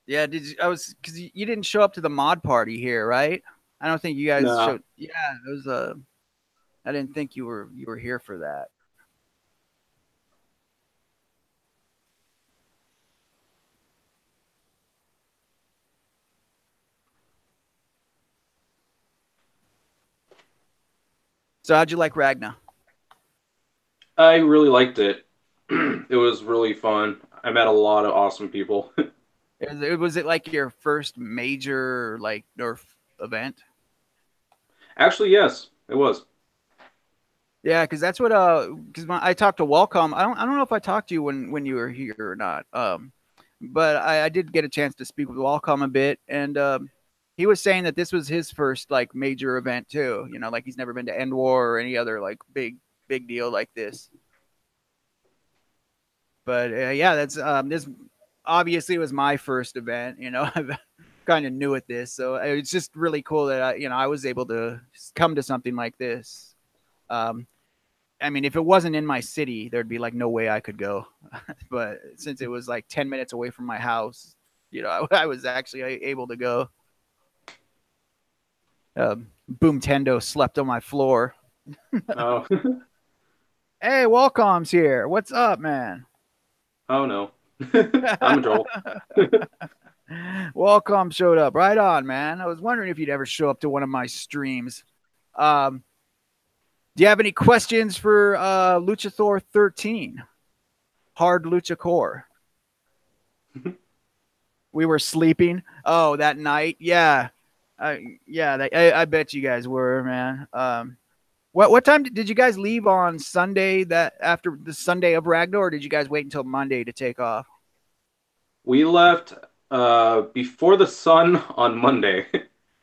Yeah, because you didn't show up to the mod party here, right? I don't think you guys No. showed. Yeah, it was I didn't think you were here for that. So how'd you like Ragna? I really liked it. It was really fun. I met a lot of awesome people. Was it like your first major like Nerf event? Actually, yes, it was. Yeah, because that's what because I talked to Welcome. I don't know if I talked to you when you were here or not. But I did get a chance to speak with Welcome a bit, and he was saying that this was his first like major event too. Like he's never been to End War or any other like big deal like this. But yeah, that's this obviously was my first event. I'm kind of new at this, so it's just really cool that I was able to come to something like this. I mean, if it wasn't in my city, there'd be like no way I could go. But since it was like 10 minutes away from my house, I was actually able to go. Boomtendo slept on my floor. Oh. Hey, Welcome's here. What's up, man? Oh no. I'm a troll. Welcome showed up. Right on, man. I was wondering if you'd ever show up to one of my streams. Do you have any questions for Luchathor13? Hard Lucha Core. We were sleeping. Oh, that night. Yeah. Yeah, I bet you guys were, man. What time did you guys leave on Sunday, that after the Sunday of Ragnar, or did you guys wait until Monday to take off? We left before the sun on Monday.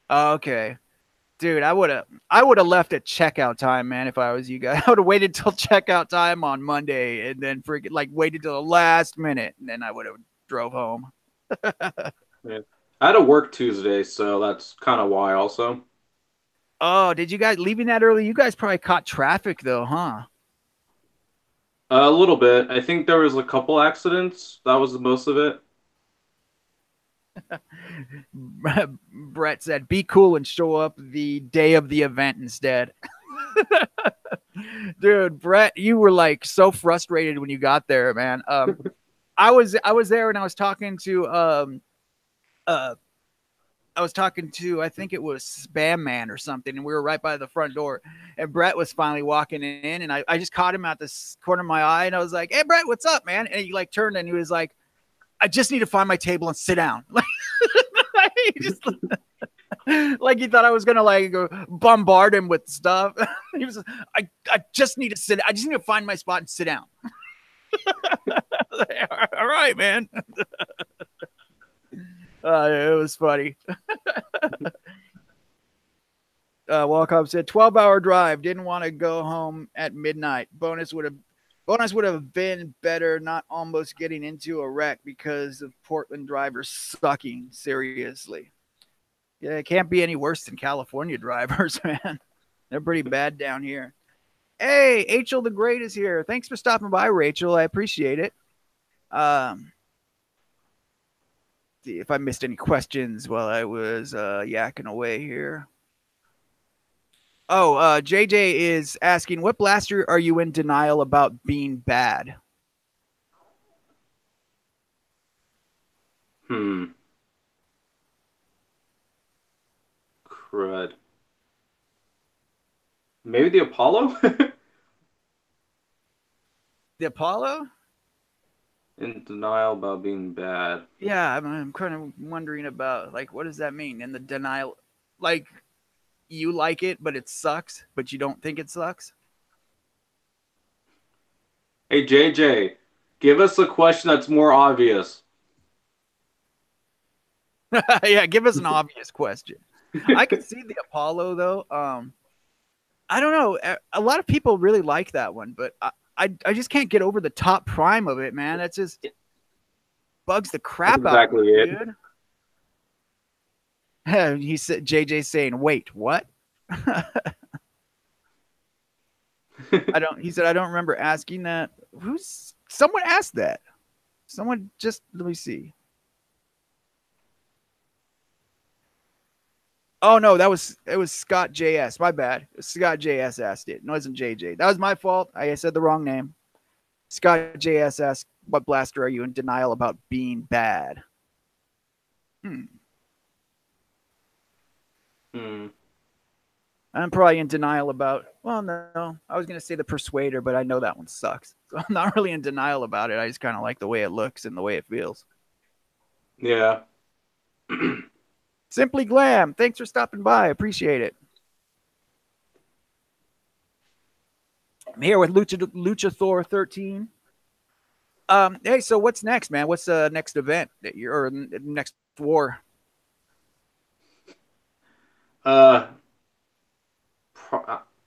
Okay. Dude, I would have left at checkout time, man, if I was you guys. I would have waited till checkout time on Monday and then freaking like waited till the last minute and then I would have drove home. Yeah. I had to work Tuesday, so that's kind of why also. Oh, did you guys leaving that early? You guys probably caught traffic though, huh? A little bit. I think there was a couple accidents. That was most of it. Brett said, "Be cool and show up the day of the event instead." Dude, Brett, you were like so frustrated when you got there, man. I was there and I was talking to I think it was Spam Man or something, and we were right by the front door. And Brett was finally walking in, and I just caught him at this corner of my eye, and I was like, "Hey, Brett, what's up, man?" And he like turned and he was like, "I just need to find my table and sit down." Like, he just, like he thought I was gonna like bombard him with stuff. He was, I just need to sit. I just need to find my spot and sit down. All right, man. It was funny. Welcome said 12-hour drive. Didn't want to go home at midnight. Bonus would have been better, not almost getting into a wreck because of Portland drivers sucking. Seriously. Yeah, it can't be any worse than California drivers, man. They're pretty bad down here. Hey, Rachel the Great is here. Thanks for stopping by, Rachel. I appreciate it. See if I missed any questions while I was yakking away here. Oh, JJ is asking, what blaster are you in denial about being bad? Crud. Maybe the Apollo? The Apollo? In denial about being bad. Yeah, I'm kind of wondering about, like, what does that mean? In the denial, like, you like it, but it sucks, but you don't think it sucks? Hey, JJ, give us a question that's more obvious. Yeah, give us an obvious question. I can see the Apollo, though. I don't know. A lot of people really like that one, but I just can't get over the top prime of it, man. That's just bugs the crap out of me, dude. He said, JJ saying, "Wait, what?" He said, "I don't remember asking that." Someone asked that? Someone just, let me see. Oh no, it was Scott JS. My bad. Scott JS asked it. No, it wasn't JJ. That was my fault. I said the wrong name. Scott JS asked, "What blaster are you in denial about being bad?" I'm probably in denial about, well, no, I was going to say the Persuader, but I know that one sucks. So I'm not really in denial about it. I just kind of like the way it looks and the way it feels. Yeah. Simply Glam, thanks for stopping by. Appreciate it. I'm here with Luchathor13. Hey, so what's next, man? What's the next event that or next war? I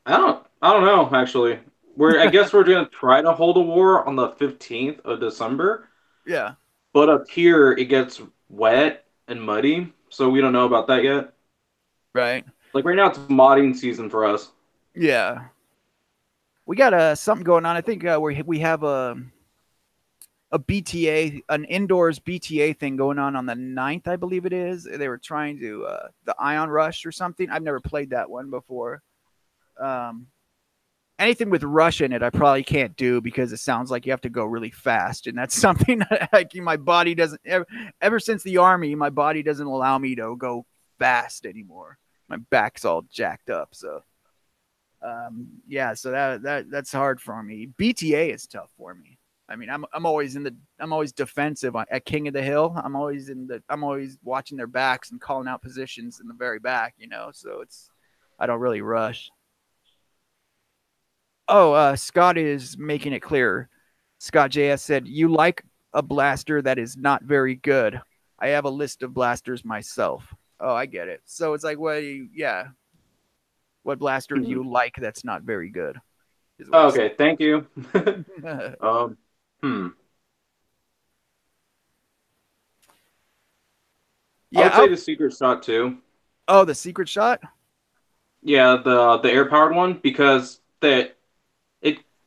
don't know actually. I guess we're gonna try to hold a war on the 15th of December. Yeah. But up here it gets wet and muddy, so we don't know about that yet. Right. Like right now it's modding season for us. Yeah. We got something going on. I think we have a a BTA, an indoors BTA thing going on the 9th, I believe it is. They were trying to the Ion Rush or something. I've never played that one before. Anything with rush in it, I probably can't do because it sounds like you have to go really fast, and that's something that, like, my body doesn't. Ever since the army, my body doesn't allow me to go fast anymore. My back's all jacked up, so yeah. So that's hard for me. BTA is tough for me. I mean, I'm always defensive at King of the Hill. I'm always watching their backs and calling out positions in the very back, you know. So I don't really rush. Oh, Scott is making it clear. Scott JS said, "You like a blaster that is not very good. I have a list of blasters myself." Oh, I get it. So it's like, what blaster do you like that's not very good? Okay, thank you. Hmm. Yeah, I would say the secret shot too. Oh, the secret shot? Yeah, the air powered one, because it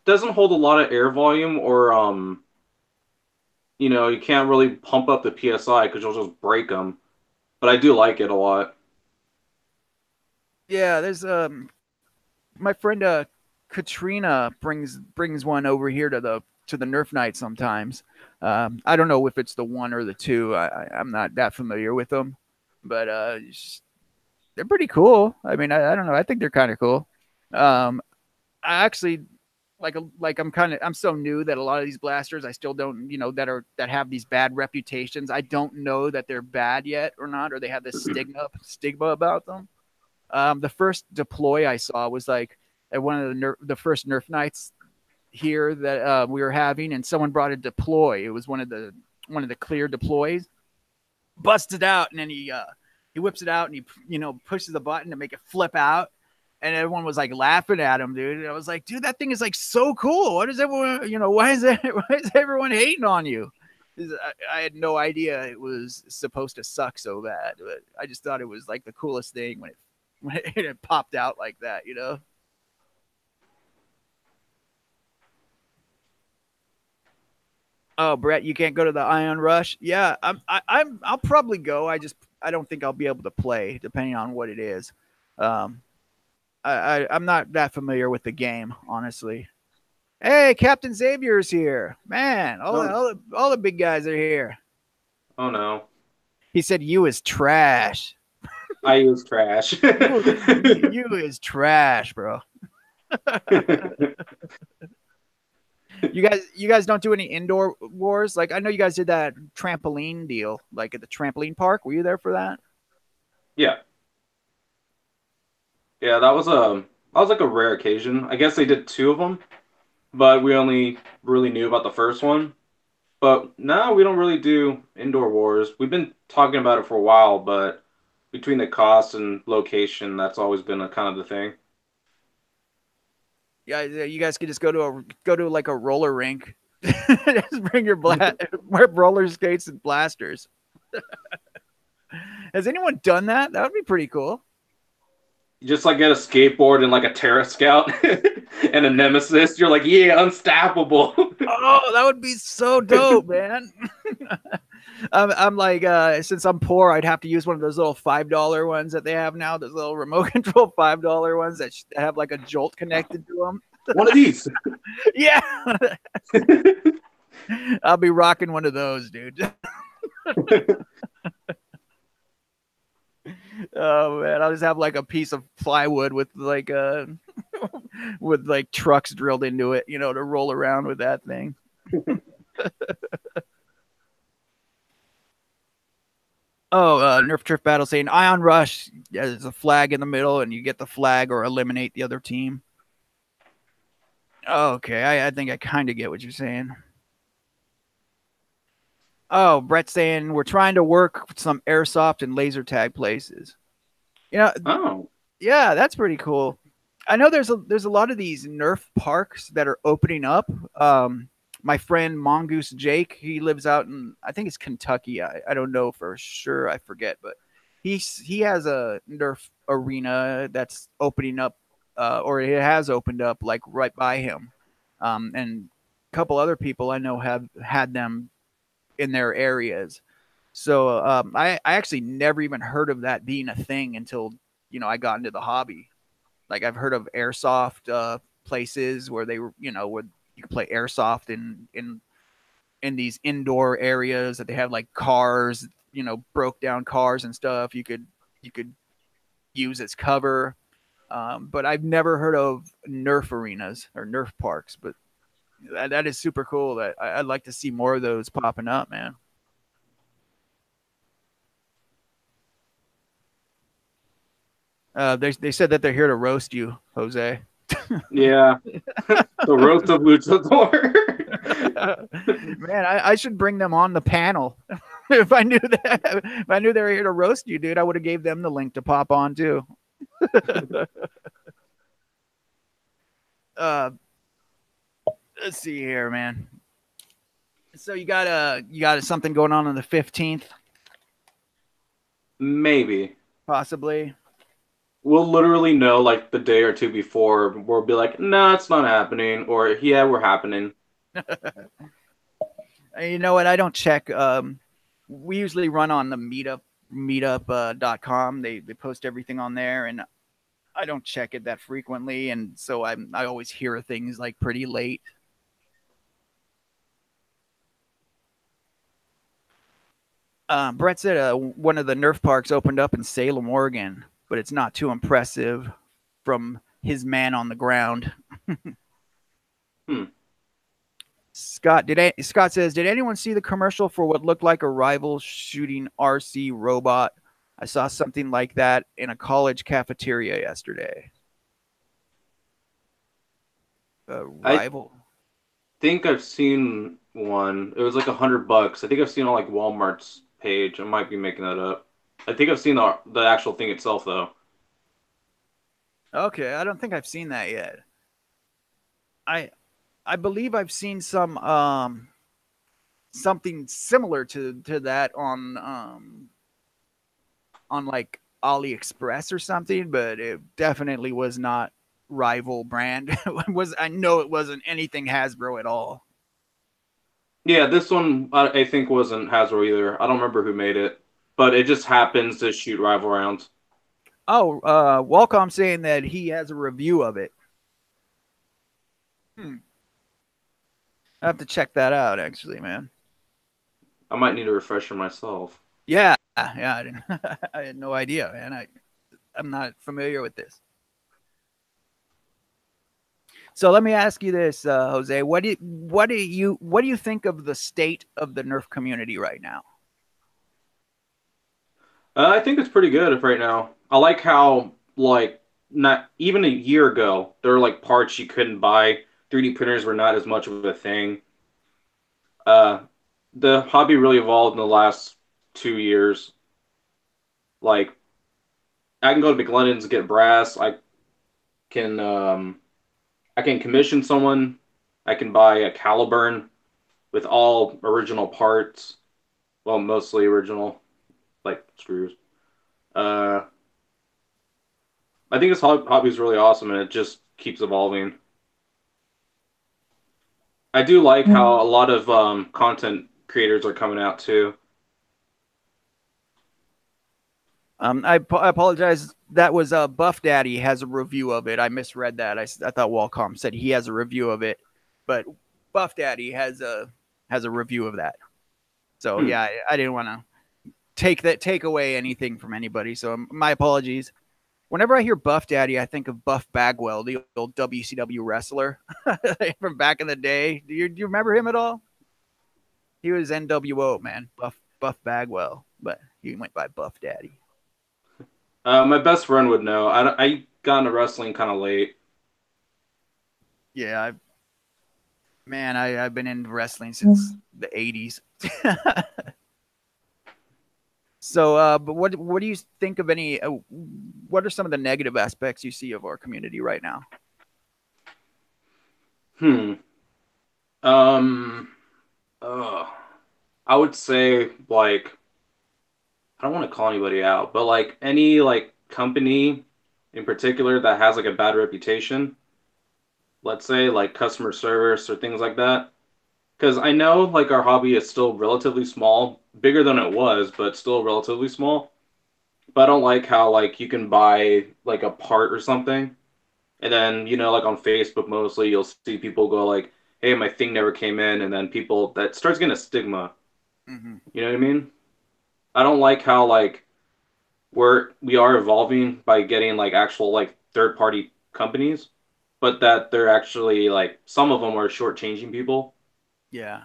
doesn't hold a lot of air volume, or you can't really pump up the PSI because you'll just break them. But I do like it a lot. Yeah, there's my friend Katrina brings one over here to the Nerf night sometimes. I don't know if it's the 1 or the 2. I'm not that familiar with them, but they're pretty cool. I mean, I don't know. I think they're kind of cool. I actually I'm so new that a lot of these blasters I still don't, that have these bad reputations. I don't know that they're bad yet or not, or they have this stigma about them. The first deploy I saw was like at one of the first Nerf nights here that we were having, and someone brought a deploy. It was one of the clear deploys. Busted out, and then he whips it out and he pushes the button to make it flip out, and everyone was like laughing at him, dude. And I was like, dude, that thing is like so cool. What is everyone? Why is everyone hating on you? I had no idea it was supposed to suck so bad, but I just thought it was like the coolest thing when it popped out like that, you know. Oh, Brett, you can't go to the Ion Rush? Yeah, I'll probably go. I don't think I'll be able to play, depending on what it is. I'm not that familiar with the game, honestly. Hey, Captain Xavier's here, man. All the big guys are here. Oh no. He said you is trash. I use trash. you is trash, bro. You guys don't do any indoor wars? Like, I know you guys did that trampoline deal, like at the trampoline park. Were you there for that? Yeah. Yeah, that was like a rare occasion. I guess they did 2 of them, but we only really knew about the first one. But now we don't really do indoor wars. We've been talking about it for a while, but between the cost and location, that's always been a kind of the thing. Yeah, you guys could just go to like a roller rink. Just bring your roller skates and blasters. Has anyone done that? That would be pretty cool. You just like get a skateboard and like a Terra Scout and a Nemesis. You're like, yeah, unstoppable. Oh, that would be so dope, man. I'm like, since I'm poor, I'd have to use one of those little $5 ones that they have now. Those little remote control $5 ones that have like a jolt connected to them. One of these. Yeah. I'll be rocking one of those, dude. Oh man, I'll just have like a piece of plywood with like with like trucks drilled into it, to roll around with that thing. Oh, NerfTurfBattle saying Ion Rush. Yeah, there's a flag in the middle, and you get the flag or eliminate the other team. Oh, okay, I think I kind of get what you're saying. Oh, Brett's saying we're trying to work with some airsoft and laser tag places. Oh. Yeah, that's pretty cool. I know there's a lot of these Nerf parks that are opening up. My friend Mongoose Jake, he lives out in, I think it's Kentucky. I don't know for sure. I forget, but he has a Nerf arena that's opening up, or it has opened up like right by him. And couple other people I know have had them in their areas. So I actually never even heard of that being a thing until I got into the hobby. Like I've heard of airsoft places where they were where you could play airsoft in these indoor areas that they have like cars, broke down cars and stuff. You could use as cover. But I've never heard of Nerf arenas or Nerf parks. But that is super cool. That I'd like to see more of those popping up, man. They said that they're here to roast you, Jose. Yeah, the roast of Luchathor. Man, I should bring them on the panel. If I knew that, if I knew they were here to roast you, dude, I would have gave them the link to pop on too. Let's see here, man. So you got something going on the 15th, Maybe. possibly. We'll literally know like the day or two before. We'll be like, "No, it's not happening," or "Yeah, we're happening." You know what? I don't check. We usually run on the meetup.com. They post everything on there, and I don't check it that frequently, and so I always hear things like pretty late. Brett said one of the Nerf parks opened up in Salem, Oregon, but it's not too impressive from his man on the ground. Scott says, did anyone see the commercial for what looked like a rival shooting RC robot? I saw something like that in a college cafeteria yesterday. A rival. I think I've seen one. It was like $100. I think I've seen on like Walmart's page. I might be making that up. I think I've seen the actual thing itself though. Okay, I don't think I've seen that yet. I believe I've seen some something similar to that on like AliExpress or something, but it definitely was not rival brand. I know it wasn't anything Hasbro at all. Yeah, this one I think wasn't Hasbro either. I don't remember who made it, but it just happens to shoot rival rounds. Oh, Walcom saying that he has a review of it. I have to check that out, actually, man. I might need a refresher myself. Yeah, I didn't. I had no idea, man. I'm not familiar with this. So let me ask you this, Jose. What do you think of the state of the Nerf community right now? I think it's pretty good right now. I like how like not even a year ago there were like parts you couldn't buy. 3D printers were not as much of a thing. Uh, the hobby really evolved in the last 2 years. Like I can go to McLennan's get brass. can um, I can commission someone. I can buy a Caliburn with all original parts. Well, mostly original, like screws. Uh, I think this hobby is really awesome, and it just keeps evolving. I do like how a lot of content creators are coming out too. I apologize. That was Buff Daddy has a review of it. I misread that. I thought Walcom said he has a review of it, but Buff Daddy has a review of that. So yeah, I didn't want to take away anything from anybody. So my apologies. Whenever I hear Buff Daddy, I think of Buff Bagwell, the old WCW wrestler from back in the day. Do you remember him at all? He was NWO, man. Buff Bagwell, but he went by Buff Daddy. My best friend would know. I got into wrestling kind of late. Yeah, I've been in wrestling since the 80s. So, but what do you think of any? What are some of the negative aspects you see of our community right now? Um. I would say like I don't want to call anybody out, but like any like company in particular that has like a bad reputation, let's say like customer service or things like that, Because I know like our hobby is still relatively small, bigger than it was, but still relatively small. But I don't like how like you can buy like a part or something, and then like on Facebook mostly you'll see people go like, "Hey, my thing never came in," and then people that starts getting a stigma. Hmm. You know what I mean? I don't like how like we are evolving by getting like actual like third party companies, but that they're actually like some of them are shortchanging people. Yeah.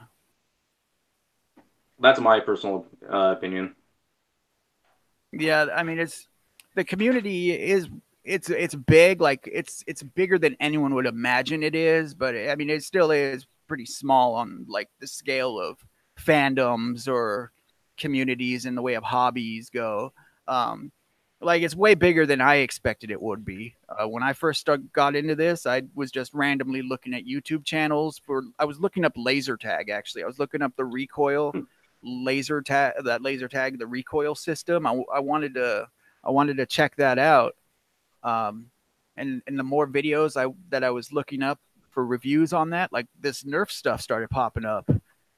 That's my personal opinion. Yeah, I mean it's the community is it's big, like it's bigger than anyone would imagine it is, but I mean it still is pretty small on like the scale of fandoms or communities in the way of hobbies go. Um like it's way bigger than I expected it would be. When I first got into this, I was just randomly looking at YouTube channels for. I was looking up laser tag actually. I was looking up the recoil laser tag, the recoil system. I wanted to check that out. Um, and the more videos that I was looking up for reviews on that, like this Nerf stuff started popping up,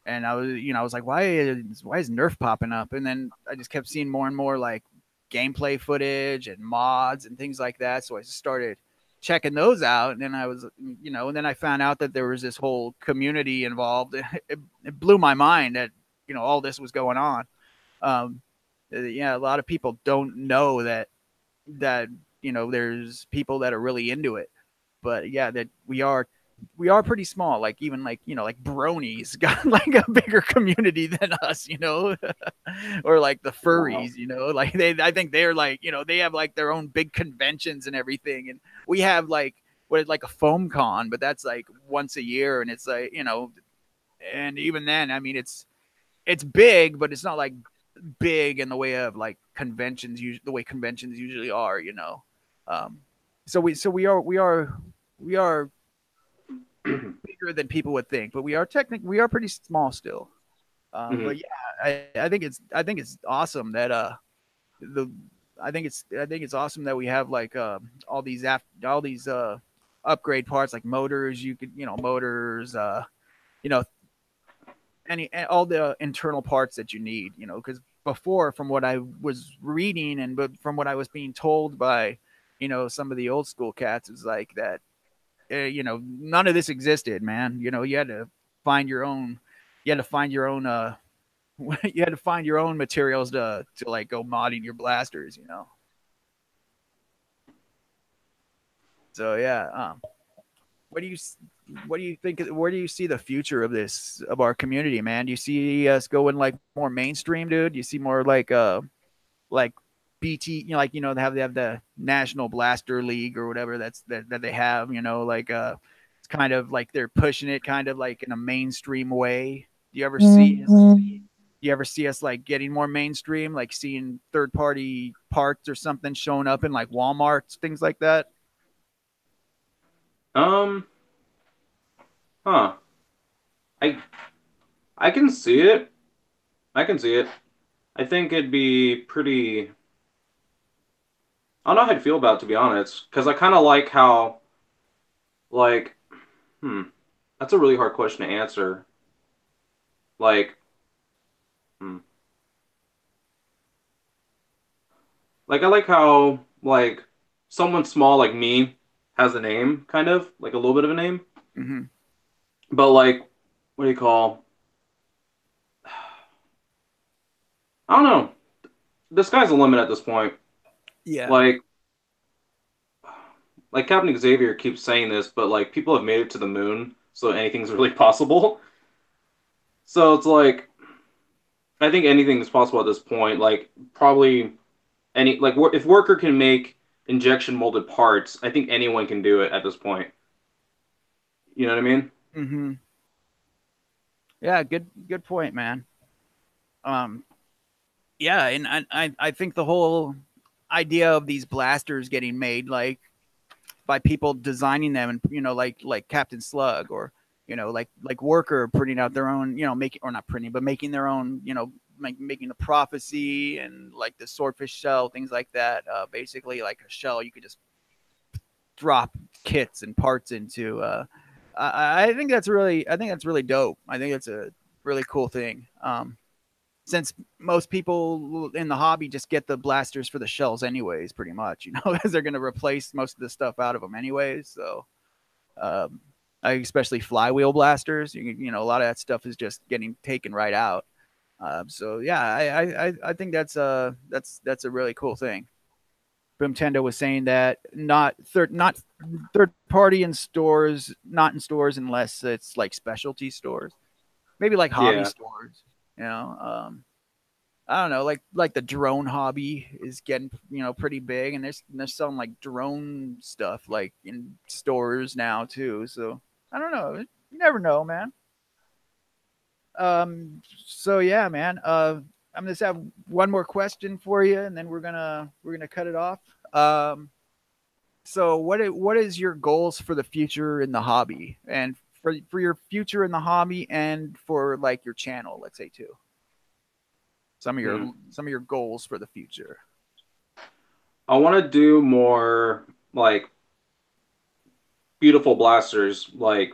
and I was like, why is Nerf popping up? And then I just kept seeing more and more like gameplay footage and mods and things like that. So I just started checking those out, and then and then I found out that there was this whole community involved. It blew my mind that all this was going on. Um, yeah, a lot of people don't know that there's people that are really into it, but yeah, that we are pretty small. Like even like like bronies got like a bigger community than us, or like the Wow. furries, like I think they're like they have like their own big conventions and everything, and we have like like a foam con, but that's like once a year, and it's like and even then, I mean it's big, but it's not like big in the way of like conventions, the way conventions usually are. Um, so we are bigger than people would think, but we are pretty small still. But Mhm. yeah, I think it's awesome that the I think it's awesome that we have like all these upgrade parts like motors. You could motors, you know all the internal parts that you need, because before, from what I was reading and but from what I was being told by, some of the old school cats, is like that, none of this existed, man. You had to find your own, you had to find your own, you had to find your own materials to like go modding your blasters. So yeah, what do you what do you think? Where do you see the future of our community, man? Do you see us going like more mainstream, dude? Do you see more like BT, they have the National Blaster League or whatever that they have, like it's kind of like they're pushing it kind of like in a mainstream way. Do you ever see us like getting more mainstream, like seeing third party parts or something showing up in like Walmarts, things like that? Um, huh. I I can see it. I can see it. I think it'd be pretty. I don't know how I'd feel about it, to be honest, because I kind of like how like hmm. That's a really hard question to answer. Like hmm. Like I like how like someone small like me has a name, kind of like a little bit of a name, Mm-hmm. but like what do you call? I don't know. The sky's the limit at this point. Yeah. Like Captain Xavier keeps saying this, but like people have made it to the moon, so anything's really possible. So it's like I think anything is possible at this point. Like probably if Worker can make injection molded parts, I think anyone can do it at this point. You know what I mean? Mm-hmm. Yeah. Good point, man. Um, yeah, and I think the whole idea of these blasters getting made like by people designing them, and like Captain Slug, or like Worker printing out their own, making, or not printing, but making their own, making the prophecy and like the swordfish shell, things like that. Basically like a shell you could just drop kits and parts into. I think that's really dope. I think it's a really cool thing. Since most people in the hobby just get the blasters for the shells anyways, pretty much, because they're going to replace most of the stuff out of them anyways. So, um, especially flywheel blasters, a lot of that stuff is just getting taken right out. So yeah, I think that's a really cool thing. Boomtendo was saying that not third party in stores, not in stores unless it's like specialty stores, maybe like hobby Yeah. stores. I don't know, like the drone hobby is getting pretty big, and there's some like drone stuff like in stores now too. So I don't know, you never know, man. So yeah, man. I'm gonna just have one more question for you, and then we're gonna cut it off. Um, so what is your goals for the future in the hobby, and for your future in the hobby, and for like your channel, let's say too. Hmm. Some of your goals for the future. I want to do more like beautiful blasters, like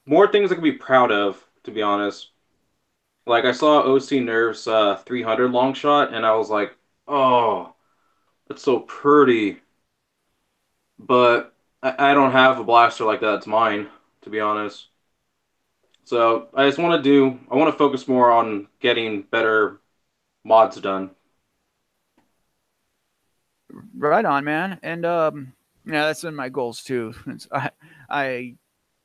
more things I can be proud of, to be honest. Like I saw OC Nerf's 300 long shot, and I was like, oh, that's so pretty. But I don't have a blaster like that. It's mine, to be honest. So I want to focus more on getting better mods done. Right on, man. And yeah, that's in my goals too. I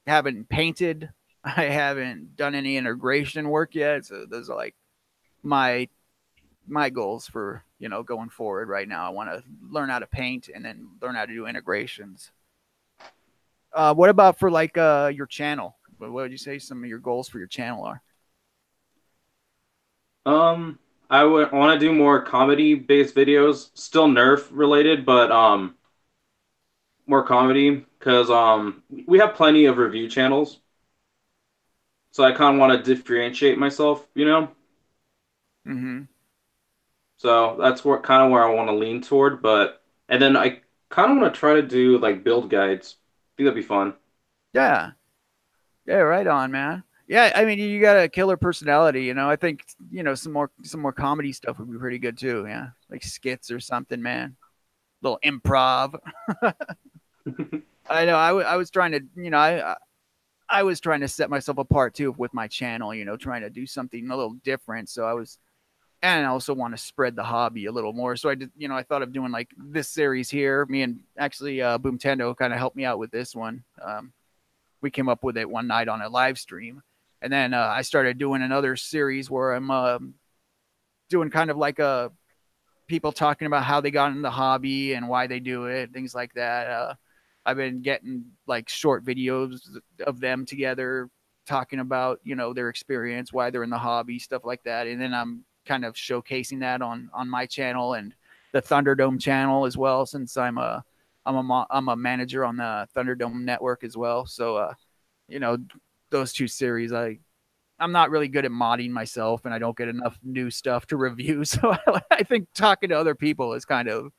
haven't painted. I haven't done any integration work yet. So those are like my goals for going forward right now. I want to learn how to paint and then learn how to do integrations. What about for like your channel? What would you say some of your goals for your channel are? Um, I would want to do more comedy-based videos, still Nerf related, but more comedy because we have plenty of review channels, so I kind of want to differentiate myself, you know. Mm-hmm. So that's where I want to lean toward, but and then I kind of want to try to do like build guides. I think that'd be fun. Yeah. Yeah, right on, man. Yeah, I mean, you got a killer personality. I think some more comedy stuff would be pretty good too. Yeah, like skits or something, man. Little improv. I know. I was trying to, I was trying to set myself apart too with my channel. Trying to do something a little different. So I was, and I also want to spread the hobby a little more. So I did, I thought of doing like this series here. Me and actually Boomtendo kind of helped me out with this one. We came up with it one night on a live stream, and then I started doing another series where I'm doing kind of like a people talking about how they got in the hobby and why they do it, things like that. I've been getting like short videos of them together talking about their experience, why they're in the hobby, stuff like that, and then I'm kind of showcasing that on my channel and the Thunderdome channel as well, since I'm a manager on the Thunderdome network as well. So you know, those two series, I'm not really good at modding myself, and I don't get enough new stuff to review. So I think talking to other people is kind of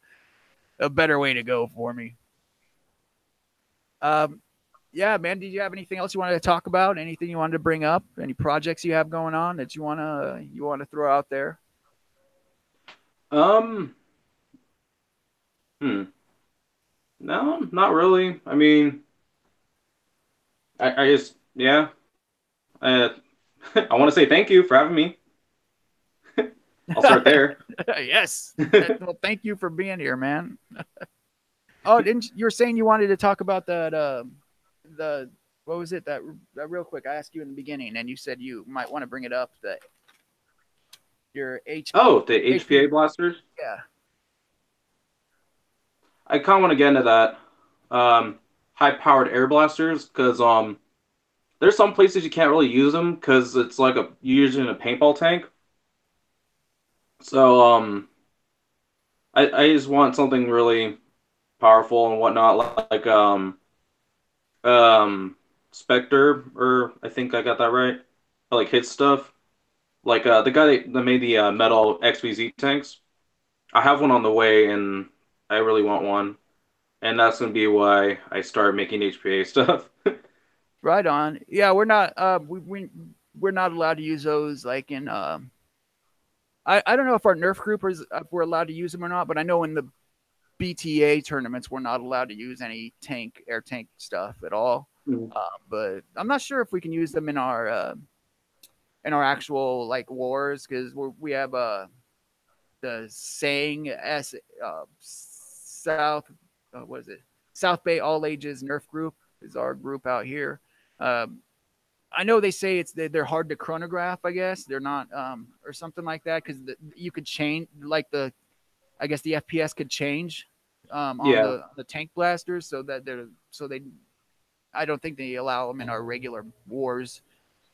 a better way to go for me. Um, yeah, man. Did you have anything else you wanted to talk about? Anything you wanted to bring up? Any projects you have going on that you wanna throw out there? Um, hmm. No, not really. I mean, I just yeah. Uh, I want to say thank you for having me. I'll start there. Yes. Well, thank you for being here, man. Oh, didn't you were saying you wanted to talk about that? The what was it that real quick? I asked you in the beginning, and you said you might want to bring it up. That your Oh, the HP, HPA blasters. yeah. I kind of want to get into that. High-powered air blasters because there's some places you can't really use them because it's like you're using a paintball tank. So I just want something really powerful and whatnot, like um Spectre, or I think I got that right. I like his stuff. Like the guy that made the metal XVZ tanks. I have one on the way, and I really want one. And that's gonna be why I start making HPA stuff. Right on. Yeah, we're not we're not allowed to use those like in I don't know if our Nerf group is if we're allowed to use them or not, but I know in the BTA tournaments we're not allowed to use any air tank stuff at all. Mm. But I'm not sure if we can use them in our actual like wars because we have the saying South what is it South Bay All Ages Nerf group is our group out here. Um, I know they say they're hard to chronograph. I guess they're not or something like that because you could change like I guess the FPS could change on Yeah. the tank blasters so that they I don't think they allow them in our regular wars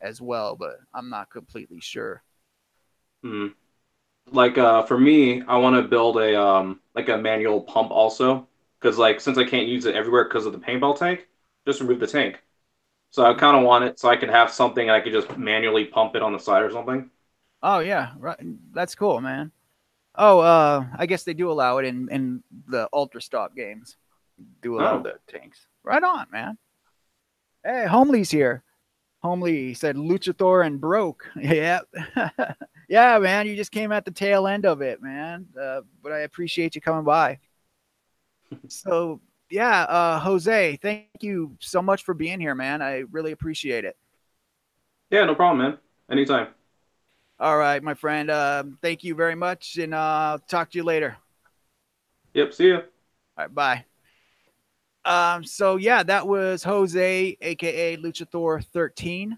as well, but I'm not completely sure. Mm. Like for me, I want to build a like a manual pump also because like since I can't use it everywhere because of the paintball tank, just remove the tank. So I kind of want it so I could have something and I could just manually pump it on the side or something. Oh yeah, right. That's cool, man. Oh, I guess they do allow it in the Ultra Stock games. Do allow Oh, the tanks. Right on, man. Hey, Homely's here. Homely said Luchathor and broke. Yeah. Yeah, man. You just came at the tail end of it, man. But I appreciate you coming by. So, yeah, Jose, thank you so much for being here, man. I really appreciate it. yeah, no problem, man. Anytime. All right, my friend. Thank you very much, and talk to you later. Yep, see ya. All right, bye. So yeah, that was Jose, aka Luchathor13.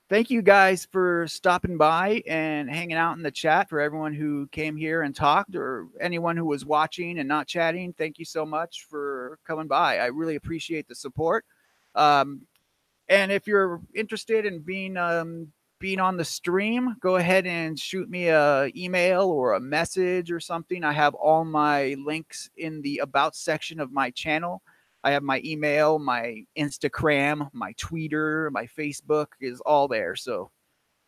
Thank you guys for stopping by and hanging out in the chat. For everyone who came here and talked, or anyone who was watching and not chatting, thank you so much for coming by. I really appreciate the support. Um, and if you're interested in being on the stream, go ahead and shoot me a email or a message or something. I have all my links in the about section of my channel. I have my email, my Instagram, my Twitter, my Facebook is all there. So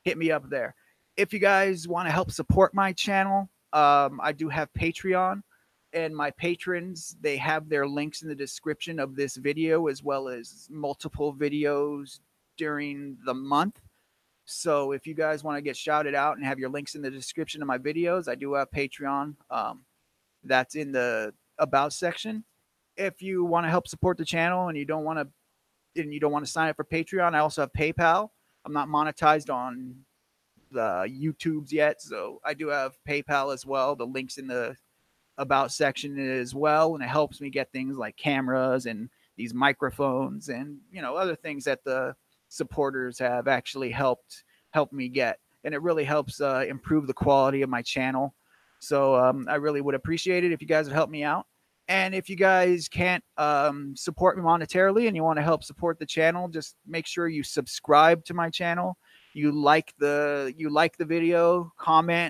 hit me up there. If you guys want to help support my channel, I do have Patreon, and my patrons, they have their links in the description of this video as well as multiple videos during the month. So if you guys want to get shouted out and have your links in the description of my videos, I do have Patreon. That's in the about section. If you want to help support the channel and you don't want to sign up for Patreon, I also have PayPal. I'm not monetized on the YouTubes yet, so I do have PayPal as well. The links in the about section as well, and it helps me get things like cameras and these microphones and other things that the supporters have actually helped me get, and it really helps improve the quality of my channel. So I really would appreciate it if you guys would help me out. And if you guys can't support me monetarily and you want to help support the channel, just make sure you subscribe to my channel. You like the video,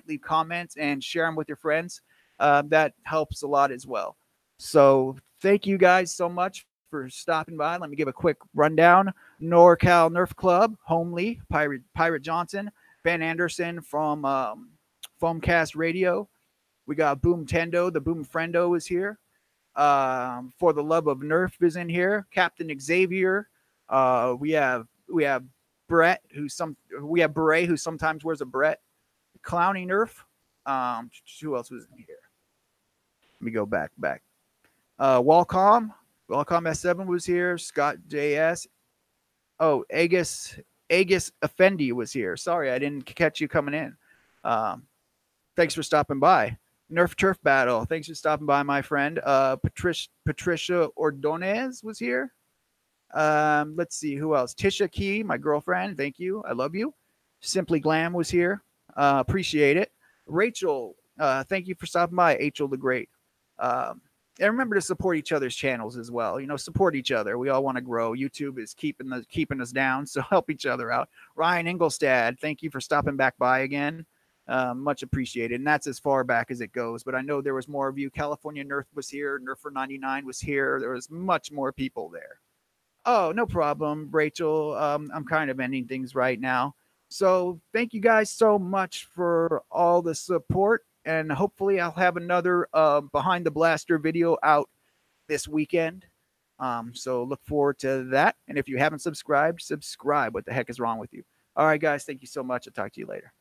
leave comments, and share them with your friends. That helps a lot as well. So thank you guys so much for stopping by. Let me give a quick rundown. NorCal Nerf Club, Homely, Pirate Johnson, Ben Anderson from Foamcast Radio. We got Boom Tendo, the Boom Friendo is here. For the Love of Nerf is in here. Captain Xavier. We have Brett, we have Beret, who sometimes wears a Brett. Clowny Nerf. Who else was in here? Let me go back. Walcom S7 was here. Scott JS. Oh, Agus Effendi was here. Sorry, I didn't catch you coming in. Thanks for stopping by. NerfTurfBattle. Thanks for stopping by, my friend. Patricia Ordonez was here. Let's see who else. Tisha Key, my girlfriend. Thank you. I love you. Simply Glam was here. Appreciate it. Rachel, thank you for stopping by. Rachel the Great. And remember to support each other's channels as well. Support each other. We all want to grow. YouTube is keeping us down, so help each other out. Ryan Ingolstad, thank you for stopping back by again. Much appreciated. And that's as far back as it goes. But I know there was more of you. California Nerf was here. Nerfer99 was here. There was much more people there. Oh, no problem, Rachel. I'm kind of ending things right now. So thank you guys so much for all the support. And hopefully I'll have another Behind the Blaster video out this weekend. So look forward to that. And if you haven't subscribed, subscribe. What the heck is wrong with you? All right, guys. Thank you so much. I'll talk to you later.